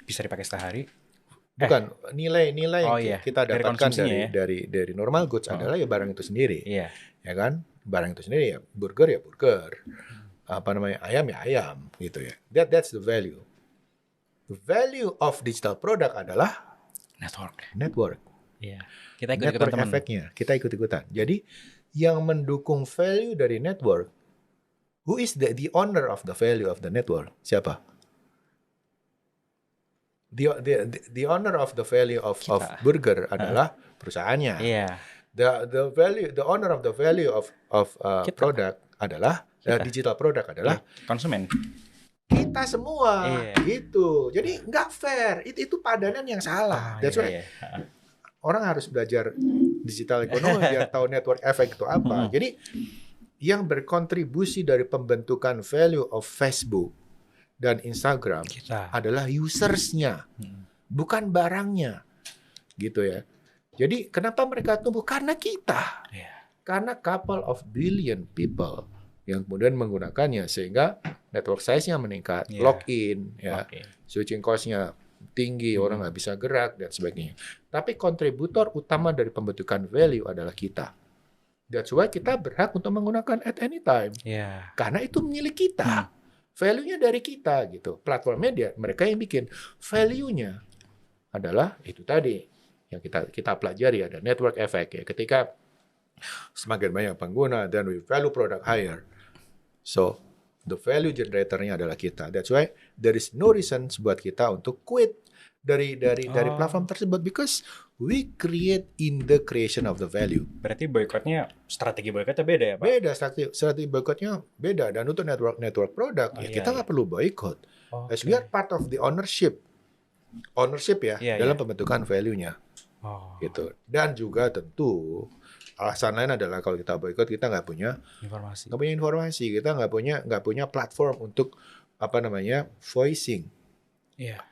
Bisa dipakai sehari? Bukan, nilai yang kita dapatkan dari normal goods adalah ya barang itu sendiri. Iya. Ya kan? Barang itu sendiri ya burger. Ayam ya ayam gitu ya. That's the value. The value of digital product adalah network. Iya. Kita ikut-ikutan teman. Efeknya, kita ikut-ikutan. Jadi yang mendukung value dari network, who is the owner of the value of the network? Siapa? The owner of the value of burger adalah perusahaannya. Iya. The owner of the value of product adalah digital product adalah konsumen. Kita semua gitu. Jadi nggak fair. Itu padanan yang salah. That's why orang harus belajar digital ekonomi biar tahu network effect itu apa. Jadi yang berkontribusi dari pembentukan value of Facebook dan Instagram adalah usersnya, bukan barangnya, gitu ya. Jadi kenapa mereka tumbuh? Karena kita, karena couple of billion people yang kemudian menggunakannya sehingga network size-nya meningkat, login, switching cost-nya tinggi, orang nggak bisa gerak dan sebagainya. Tapi kontributor utama dari pembentukan value adalah kita. That's why kita berhak untuk menggunakan at any time. Karena itu milik kita. Value-nya dari kita gitu. Platformnya mereka yang bikin. Value-nya adalah itu tadi yang kita pelajari, ada network effect ya. Ketika semakin banyak pengguna, then we value product higher. So the value generator-nya adalah kita. That's why there is no reason buat kita untuk quit dari platform tersebut because we create in the creation of the value. Berarti strategi boykotnya beda ya, Pak? Beda, strategi boykotnya beda. Dan untuk network produk kita nggak perlu boykot. As we are part of the ownership ya dalam pembentukan value-nya. Gitu. Dan juga tentu alasan lain adalah kalau kita boykot kita nggak punya informasi, kita nggak punya platform untuk voicing.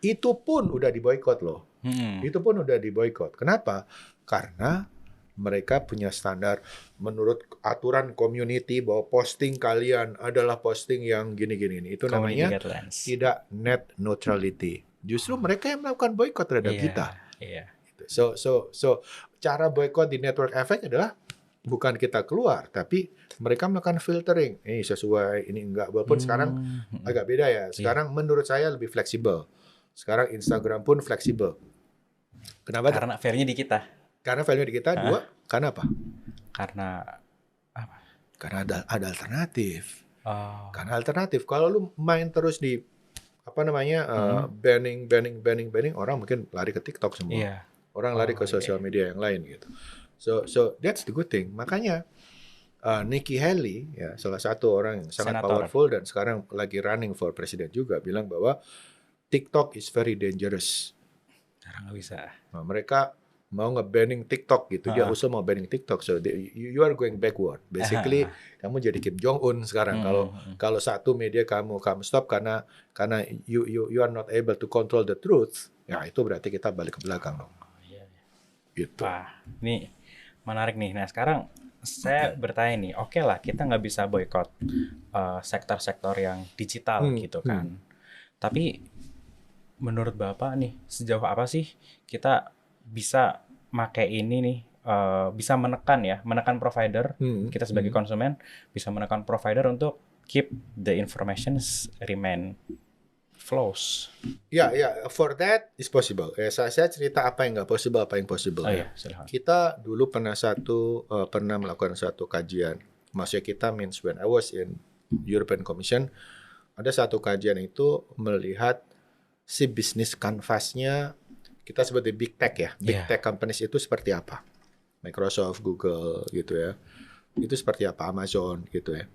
Itu pun udah diboykot loh. Itu pun udah diboykot. Kenapa? Karena mereka punya standar menurut aturan community bahwa posting kalian adalah posting yang gini-gini. Itu namanya tidak net neutrality. Justru mereka yang melakukan boykot terhadap kita. So cara boykot di network effect adalah bukan kita keluar, tapi mereka melakukan filtering. Ini sesuai, ini enggak. Walaupun sekarang agak beda ya. Sekarang menurut saya lebih fleksibel. Sekarang Instagram pun fleksibel. Kenapa? Karena value-nya di kita. Karena value di kita. Dua, karena apa? Karena apa? Karena ada alternatif. Karena alternatif. Kalau lu main terus di banning, orang mungkin lari ke TikTok semua. Orang lari ke sosial media yang lain gitu. So that's the good thing. Makanya Nikki Haley ya salah satu orang yang sangat powerful dan sekarang lagi running for president juga bilang bahwa TikTok is very dangerous. Sekarang nggak bisa. Nah, mereka mau nge-banning TikTok gitu. Dia usul mau banning TikTok. So you are going backward. Basically kamu jadi Kim Jong Un sekarang. Kalau satu media kamu stop karena you are not able to control the truth. Ya itu berarti kita balik ke belakang dong. Gitu. Wah, ini menarik nih. Nah sekarang saya bertanya nih, oke lah kita nggak bisa boykot sektor-sektor yang digital gitu kan. Tapi menurut Bapak nih, sejauh apa sih kita bisa pakai ini nih, bisa menekan provider, kita sebagai konsumen bisa menekan provider untuk keep the information remain flows. Ya, for that is possible. Saya cerita apa yang nggak possible, apa yang possible. Kita dulu pernah melakukan satu kajian. Maksudnya kita means when I was in European Commission, ada satu kajian itu melihat si bisnis canvas-nya kita sebut big tech ya. Big tech companies itu seperti apa? Microsoft, Google gitu ya. Itu seperti apa? Amazon gitu ya.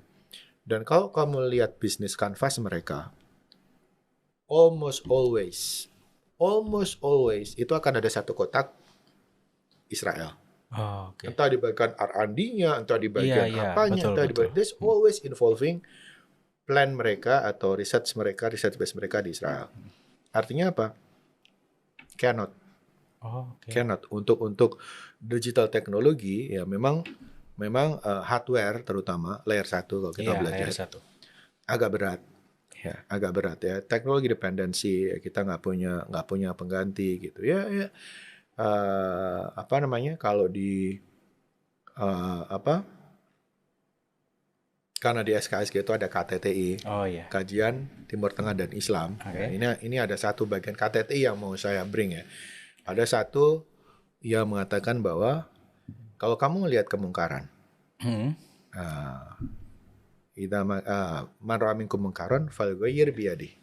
Dan kalau kamu lihat bisnis kanvas mereka, almost always itu akan ada satu kotak Israel. Oh, okay. Entah di bagian R&D-nya, entah di bagian apanya, betul, entah di bagian, there's always involving plan mereka atau research base mereka di Israel. Artinya apa? Cannot. Cannot. Untuk digital teknologi ya memang hardware terutama layer 1 kalau kita belajar agak berat. Ya, agak berat ya. Teknologi dependensi kita nggak punya pengganti gitu ya. Apa namanya kalau di karena di SKSG itu ada KTTI, Kajian Timur Tengah dan Islam. Okay. Nah, ini ada satu bagian KTTI yang mau saya bring ya. Ada satu yang mengatakan bahwa kalau kamu melihat kemungkaran, man ra'a minkum munkaran falyughayyir biyadihi.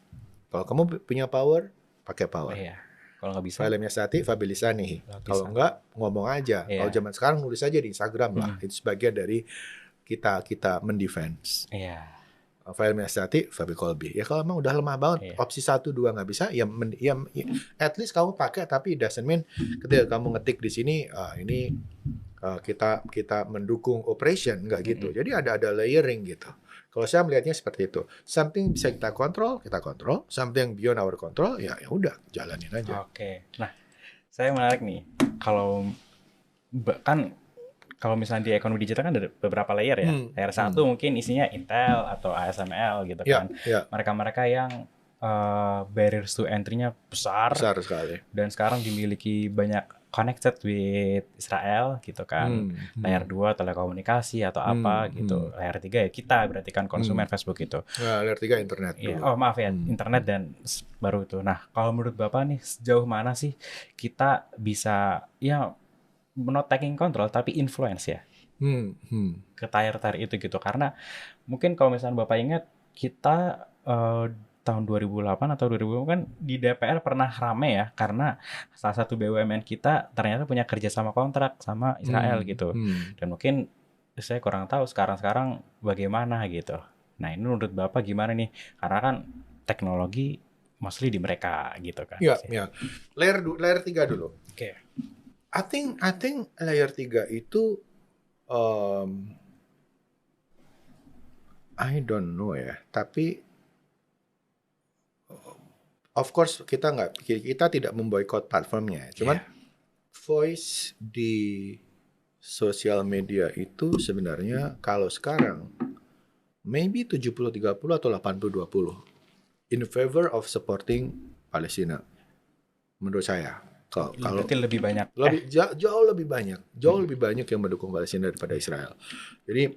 Kalau kamu punya power, pakai power. Kalau nggak bisa, falam yastati fabilisanihi. Kalau nggak, ngomong aja. Kalau zaman sekarang nulis aja di Instagram lah. Itu sebagian dari kita mendefense. Falam yastati fabiqalbi. Ya kalau emang udah lemah banget, opsi 1, 2 nggak bisa, ya at least kamu pakai, tapi doesn't mean ketika kamu ngetik di sini, ini kita mendukung operation, nggak gitu. Jadi ada layering gitu. Kalau saya melihatnya seperti itu. Something bisa kita kontrol. Something beyond our control, ya udah jalanin aja. Oke. Nah, saya menarik nih. Kalau misalnya di ekonomi digital kan ada beberapa layer ya. Layer 1 mungkin isinya Intel atau ASML gitu kan. Mereka-mereka yang barriers to entry-nya besar sekali. Dan sekarang dimiliki banyak connected with Israel gitu kan. Layer 2 telekomunikasi atau apa gitu. Layer 3 ya kita berarti kan konsumen Facebook itu. Layer 3 internet dulu. Oh maaf ya, internet dan baru itu. Nah, kalau menurut Bapak nih sejauh mana sih kita bisa not taking control tapi influence ya ke tier itu gitu. Karena mungkin kalau misalnya Bapak ingat kita tahun 2008 atau 2000 kan di DPR pernah rame ya karena salah satu BUMN kita ternyata punya kerjasama kontrak sama Israel gitu. Dan mungkin saya kurang tahu sekarang bagaimana gitu. Nah ini menurut Bapak gimana nih? Karena kan teknologi mostly di mereka gitu kan. Iya. Layer 3 dulu. Oke. I think layer 3 itu I don't know ya, tapi of course kita tidak memboikot platformnya, cuman voice di sosial media itu sebenarnya kalau sekarang maybe 70-30 atau 80-20 in favor of supporting Palestina menurut saya. Kalau lebih banyak jauh lebih banyak yang mendukung Palestina daripada Israel. Jadi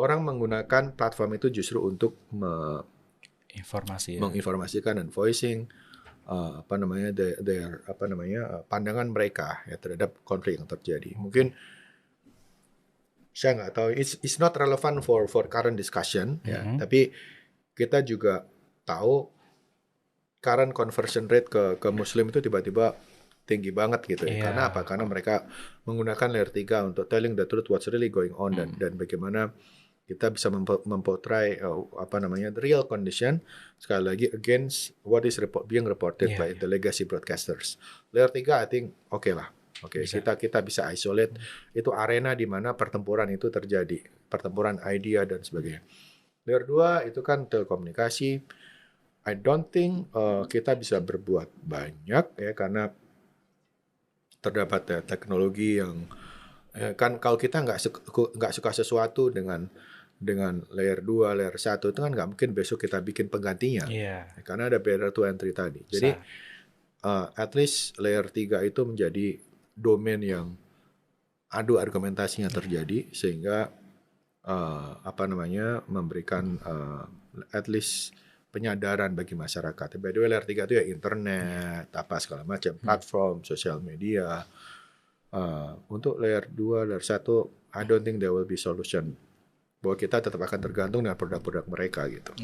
orang menggunakan platform itu justru untuk menginformasikan dan voicing pandangan mereka ya terhadap konflik yang terjadi. Mungkin saya nggak tahu, it's not relevant for current discussion ya, tapi kita juga tahu current conversion rate ke Muslim itu tiba-tiba tinggi banget gitu ya. Karena apa? Karena mereka menggunakan layer 3 untuk telling the truth what's really going on dan bagaimana kita bisa mempotray the real condition sekali lagi against what is being reported by the legacy broadcasters. Layer 3 I think oke lah. Kita bisa isolate itu arena di mana pertempuran itu terjadi, pertempuran idea dan sebagainya. Layer 2 itu kan telekomunikasi. I don't think kita bisa berbuat banyak ya karena terdapat teknologi yang kan kalau kita nggak suka sesuatu dengan layer 2, layer 1 itu kan nggak mungkin besok kita bikin penggantinya. Karena ada barrier to entry tadi. Jadi at least layer 3 itu menjadi domain yang adu argumentasinya terjadi sehingga memberikan at least penyadaran bagi masyarakat. By the way, layer 3 itu ya internet, segala macam, platform, sosial media. Untuk layer 2, layer 1, I don't think there will be solution. Bahwa kita tetap akan tergantung dengan produk-produk mereka gitu.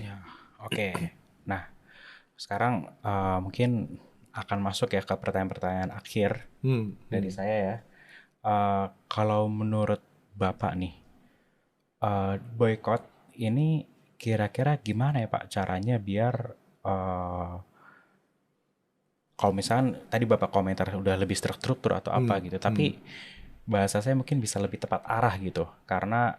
Oke. Nah, sekarang mungkin akan masuk ya ke pertanyaan-pertanyaan akhir dari saya ya. Kalau menurut Bapak nih, boykot ini kira-kira gimana ya Pak caranya biar kalau misalkan tadi Bapak komentar udah lebih struktur atau apa gitu, tapi bahasa saya mungkin bisa lebih tepat arah gitu, karena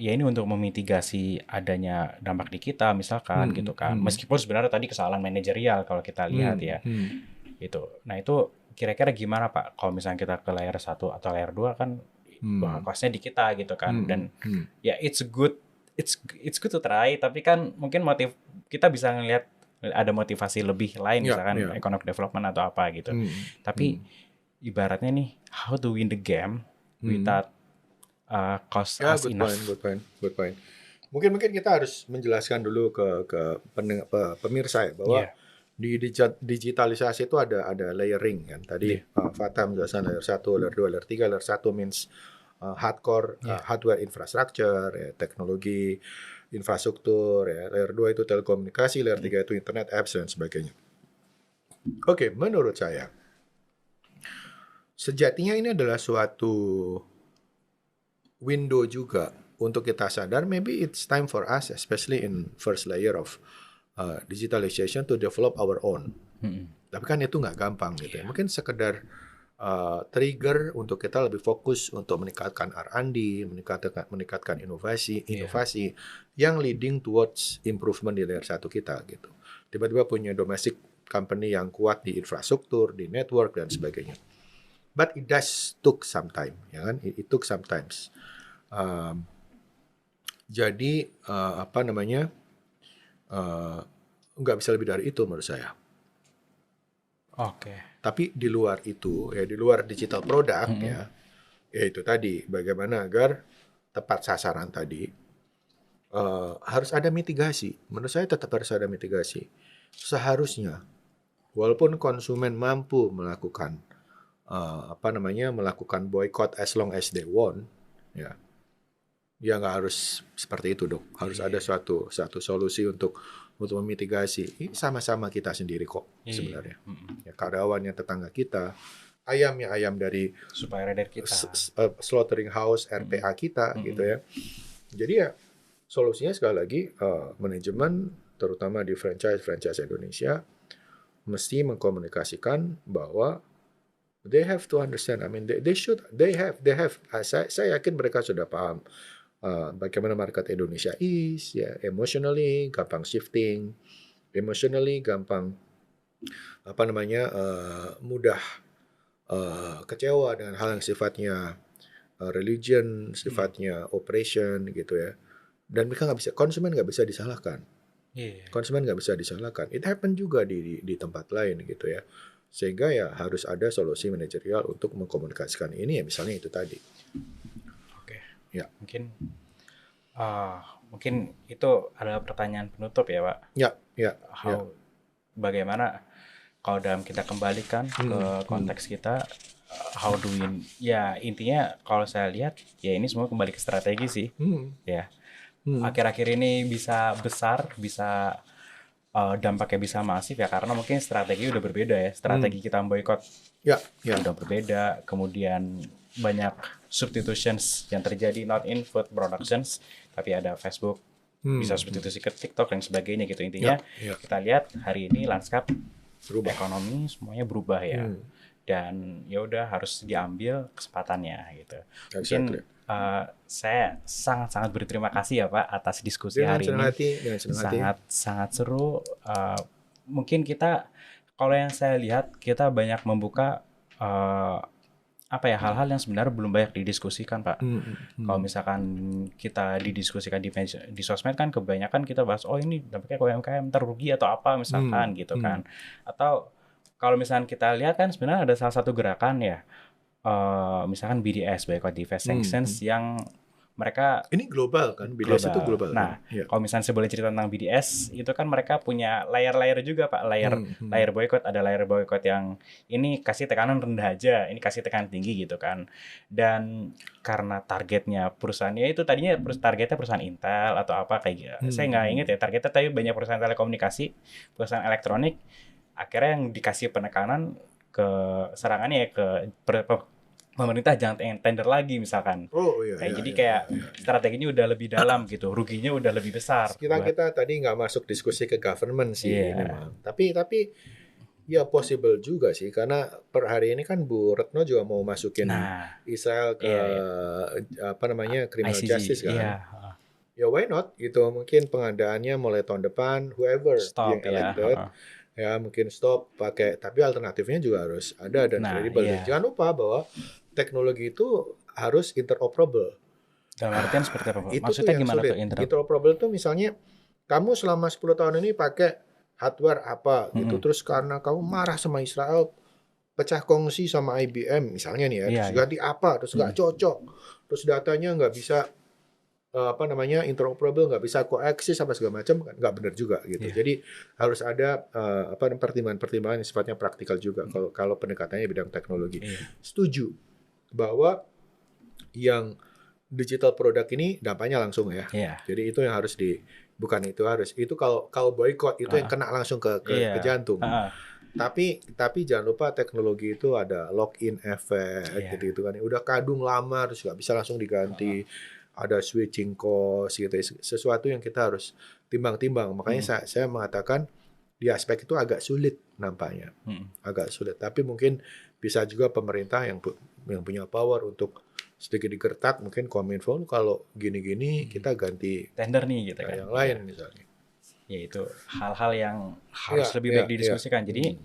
ya ini untuk memitigasi adanya dampak di kita misalkan gitu kan. Meskipun sebenarnya tadi kesalahan manajerial kalau kita lihat ya. Gitu. Nah, itu kira-kira gimana Pak kalau misalnya kita ke layer 1 atau layer 2 kan cost-nya di kita gitu kan. Dan ya it's good to try, tapi kan mungkin kita bisa ngelihat ada motivasi lebih lain misalkan economic development atau apa gitu. Tapi ibaratnya nih, how to win the game without cost us enough. Good point. Mungkin kita harus menjelaskan dulu ke pemirsa ya bahwa di digitalisasi itu ada layering kan. Tadi Fatah menjelaskan layer 1, layer 2, layer 3. Layer 1 means hardcore hardware infrastructure, ya, teknologi infrastruktur, ya. Layer 2 itu telekomunikasi, layer 3 itu internet, apps dan sebagainya. Oke, menurut saya sejatinya ini adalah suatu window juga untuk kita sadar maybe it's time for us, especially in first layer of digitalization, to develop our own. Tapi kan itu nggak gampang gitu ya. Mungkin sekedar trigger untuk kita lebih fokus untuk meningkatkan R&D, meningkatkan inovasi yang leading towards improvement di layer 1 kita gitu. Tiba-tiba punya domestic company yang kuat di infrastruktur, di network dan sebagainya. But it does took some time, ya kan? It took some times. Jadi nggak bisa lebih dari itu menurut saya. Oke. Tapi di luar itu, ya di luar digital product ya itu tadi bagaimana agar tepat sasaran tadi harus ada mitigasi. Menurut saya tetap harus ada mitigasi. Seharusnya, walaupun konsumen mampu melakukan melakukan boycott as long as they want, ya nggak harus seperti itu dong. Harus ada suatu solusi untuk memitigasi. Ini sama-sama kita sendiri kok sebenarnya. Ya, karyawannya tetangga kita, ayam dari supplier dari kita, slaughtering house RPA kita gitu ya. Jadi ya solusinya sekali lagi manajemen terutama di franchise Indonesia mesti mengkomunikasikan bahwa they have to understand. I mean they have. Saya yakin mereka sudah paham bagaimana market Indonesia ya, emotionally gampang shifting, emotionally gampang mudah kecewa dengan hal yang sifatnya religion, sifatnya operation gitu ya. Dan mereka konsumen nggak bisa disalahkan. Konsumen nggak bisa disalahkan. It happen juga di tempat lain gitu ya. Sehingga ya harus ada solusi manajerial untuk mengkomunikasikan ini ya, misalnya itu tadi. Ya. Mungkin itu adalah pertanyaan penutup ya Pak. Ya. Bagaimana kalau dalam kita kembalikan ke konteks kita, how do we, ya intinya kalau saya lihat ya ini semua kembali ke strategi sih. Ya. Akhir-akhir ini bisa besar, bisa dampaknya bisa masif ya karena mungkin strategi udah berbeda ya. Strategi kita memboikot udah berbeda, kemudian banyak substitutions yang terjadi, not in food productions, tapi ada Facebook, bisa substitusi ke TikTok dan sebagainya gitu. Intinya kita lihat hari ini lanskap ekonomi semuanya berubah ya. Dan ya udah harus diambil kesempatannya gitu. Mungkin saya sangat berterima kasih ya Pak atas diskusi hari ini. Sangat seru. Mungkin kita, kalau yang saya lihat, kita banyak membuka hal-hal yang sebenarnya belum banyak didiskusikan Pak. Kalau misalkan kita didiskusikan di sosmed kan kebanyakan kita bahas ini dampaknya ke UMKM rugi atau apa misalkan gitu kan. Atau kalau misalkan kita lihat kan sebenarnya ada salah satu gerakan ya, misalkan BDS, Boycott, Divest, Sanctions, yang mereka ini global kan, BDS itu global. Nah, kalau misalnya saya boleh cerita tentang BDS, itu kan mereka punya layer-layer juga Pak, layer boycott, ada layer boycott yang ini kasih tekanan rendah aja, ini kasih tekanan tinggi gitu kan. Dan karena targetnya perusahaannya itu tadinya targetnya perusahaan Intel atau apa kayak gitu. Saya nggak ingat ya targetnya, tapi banyak perusahaan telekomunikasi, perusahaan elektronik akhirnya yang dikasih penekanan ke serangannya ya ke pemerintah jangan tender lagi misalkan. Jadi kayak strateginya udah lebih dalam gitu, ruginya udah lebih besar. Kita tadi nggak masuk diskusi ke government sih memang. Tapi ya possible juga sih, karena per hari ini kan Bu Retno juga mau masukin Israel ke criminal ICC, justice kan. Ya why not gitu, mungkin pengadaannya mulai tahun depan, whoever yang elected ya mungkin stop pakai, tapi alternatifnya juga harus ada dan kredibel. Jangan lupa bahwa teknologi itu harus interoperable. Dalam artian seperti apa? Maksudnya gimana tuh interoperable tuh misalnya kamu selama 10 tahun ini pakai hardware apa gitu, terus karena kamu marah sama Israel, pecah kongsi sama IBM misalnya nih ya, terus ganti apa, terus nggak cocok, terus datanya nggak bisa interoperable, nggak bisa koeksis apa segala macam, kan nggak benar juga gitu. Jadi harus ada pertimbangan-pertimbangan yang sifatnya praktikal juga kalau pendekatannya bidang teknologi. Setuju bahwa yang digital produk ini dampaknya langsung ya. Jadi itu yang harus itu kalau boykot itu yang kena langsung ke jantung. Tapi jangan lupa teknologi itu ada lock-in effect gitu kan. Udah kadung lama terus nggak bisa langsung diganti. Ada switching cost gitu. Sesuatu yang kita harus timbang-timbang. Makanya saya mengatakan di aspek itu agak sulit nampaknya. Agak sulit. Tapi mungkin bisa juga pemerintah yang punya power untuk sedikit digertak, mungkin Kominfo kalau gini-gini kita ganti tender nih gitu kan. Yang lain misalnya. Ya itu hal-hal yang harus lebih baik didiskusikan. Jadi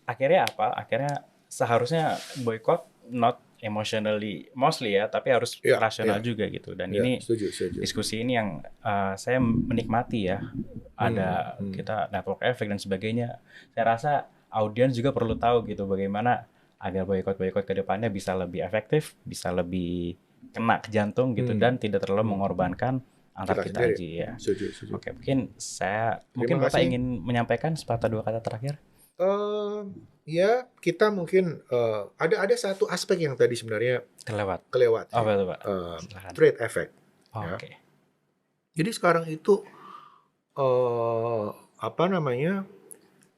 akhirnya apa? Akhirnya seharusnya boykot not emotionally mostly ya, tapi harus rasional juga gitu. Dan ini setuju. Diskusi ini yang saya menikmati ya. Ada kita network effect dan sebagainya. Saya rasa audiens juga perlu tahu gitu bagaimana agar boykot ke depannya bisa lebih efektif, bisa lebih kena ke jantung gitu dan tidak terlalu mengorbankan antar kita aja ya. Setuju. Oke, mungkin Bapak ingin menyampaikan sepatah dua kata terakhir? Ya, kita mungkin ada satu aspek yang tadi sebenarnya kelewat. Apa itu, Pak? Trade effect. Oke. Jadi sekarang itu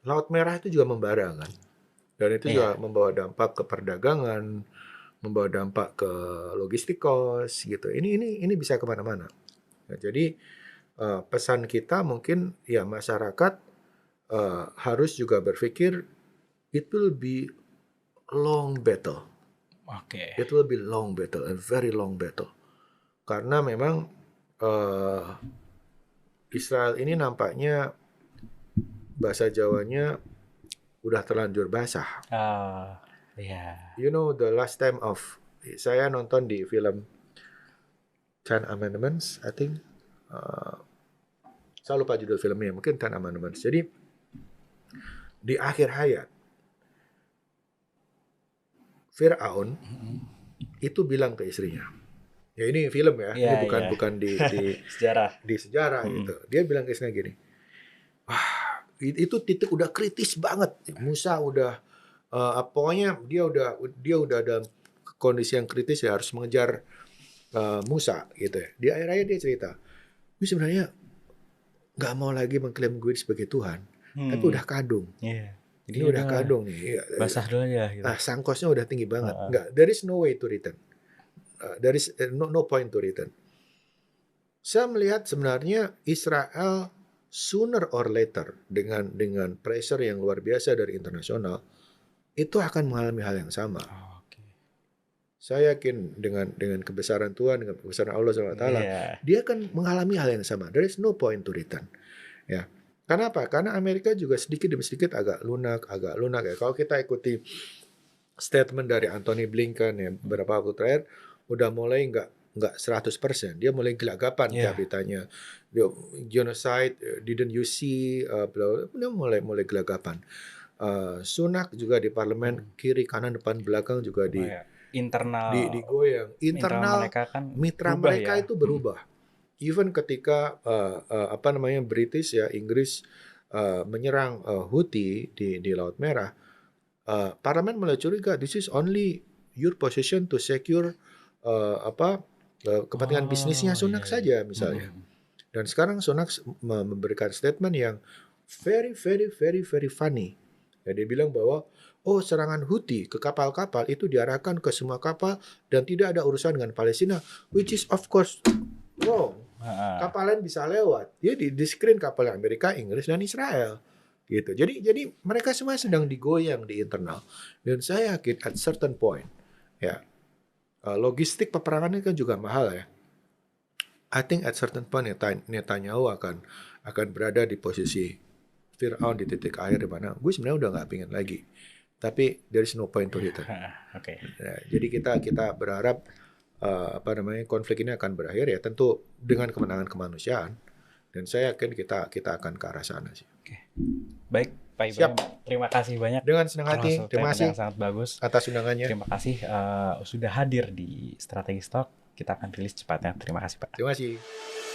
Laut Merah itu juga membara kan. Dan itu juga membawa dampak ke perdagangan, membawa dampak ke logistik cost gitu. Ini bisa kemana-mana. Nah, jadi pesan kita mungkin ya masyarakat harus juga berpikir it will be a long battle. It will be long battle, a very long battle. Karena memang Israel ini nampaknya bahasa Jawanya udah terlanjur basah. You know the last time saya nonton di film Ten Amendments, I think. Saya lupa judul filmnya, mungkin Ten Amendments. Jadi di akhir hayat Fir'aun itu bilang ke istrinya. Ya ini film ya, ini bukan di sejarah gitu. Dia bilang ke istrinya gini. Wah, itu titik udah kritis banget. Musa udah pokoknya dia udah dalam kondisi yang kritis ya, harus mengejar Musa gitu ya. Di akhir hayat dia cerita, gue sebenarnya nggak mau lagi mengklaim gue sebagai Tuhan, tapi udah kadung. Jadi udah kadung nih. Basah dulu ya. Gitu. Sangkosnya udah tinggi banget. There is no way to return. There is no point to return. Saya melihat sebenarnya Israel sooner or later dengan pressure yang luar biasa dari internasional itu akan mengalami hal yang sama. Saya yakin dengan kebesaran Tuhan, dengan kebesaran Allah SWT, dia akan mengalami hal yang sama. There is no point to return. Ya. Kenapa? Karena Amerika juga sedikit demi sedikit agak lunak ya. Kalau kita ikuti statement dari Anthony Blinken ya beberapa waktu terakhir, udah mulai nggak 100%. Dia mulai gelagapan tiap ditanya. Genocide, didn't you see? Dia mulai gelagapan. Sunak juga di parlemen, kiri, kanan, depan, belakang juga internal digoyang. Internal mitra mereka itu berubah. Even ketika British ya, Inggris menyerang Houthi di Laut Merah, parlemen mulai curiga, this is only your position to secure kepentingan bisnisnya Sunak saja misalnya. Dan sekarang Sunak memberikan statement yang very, very, very, very funny. Dan dia bilang bahwa serangan Houthi ke kapal-kapal itu diarahkan ke semua kapal dan tidak ada urusan dengan Palestina, which is of course wrong. Kapal lain bisa lewat. Ya di screen kapal Amerika, Inggris dan Israel. Gitu. Jadi mereka semua sedang digoyang di internal. Dan saya yakin at certain point, ya, logistik peperangan ini kan juga mahal ya. I think at certain point Netanyahu akan berada di posisi Fir'aun di titik akhir di mana gue sebenarnya udah nggak pingin lagi. Tapi there is no point to return. Okay. Ya, jadi kita berharap konflik ini akan berakhir ya tentu dengan kemenangan kemanusiaan. Dan saya yakin kita akan ke arah sana sih. Okay. Baik, Pak Ibrahim. Terima kasih banyak. Dengan senang hati. Terima kasih sangat bagus atas undangannya. Terima kasih sudah hadir di Strategis Talk. Kita akan rilis cepatnya. Terima kasih, Pak. Terima kasih.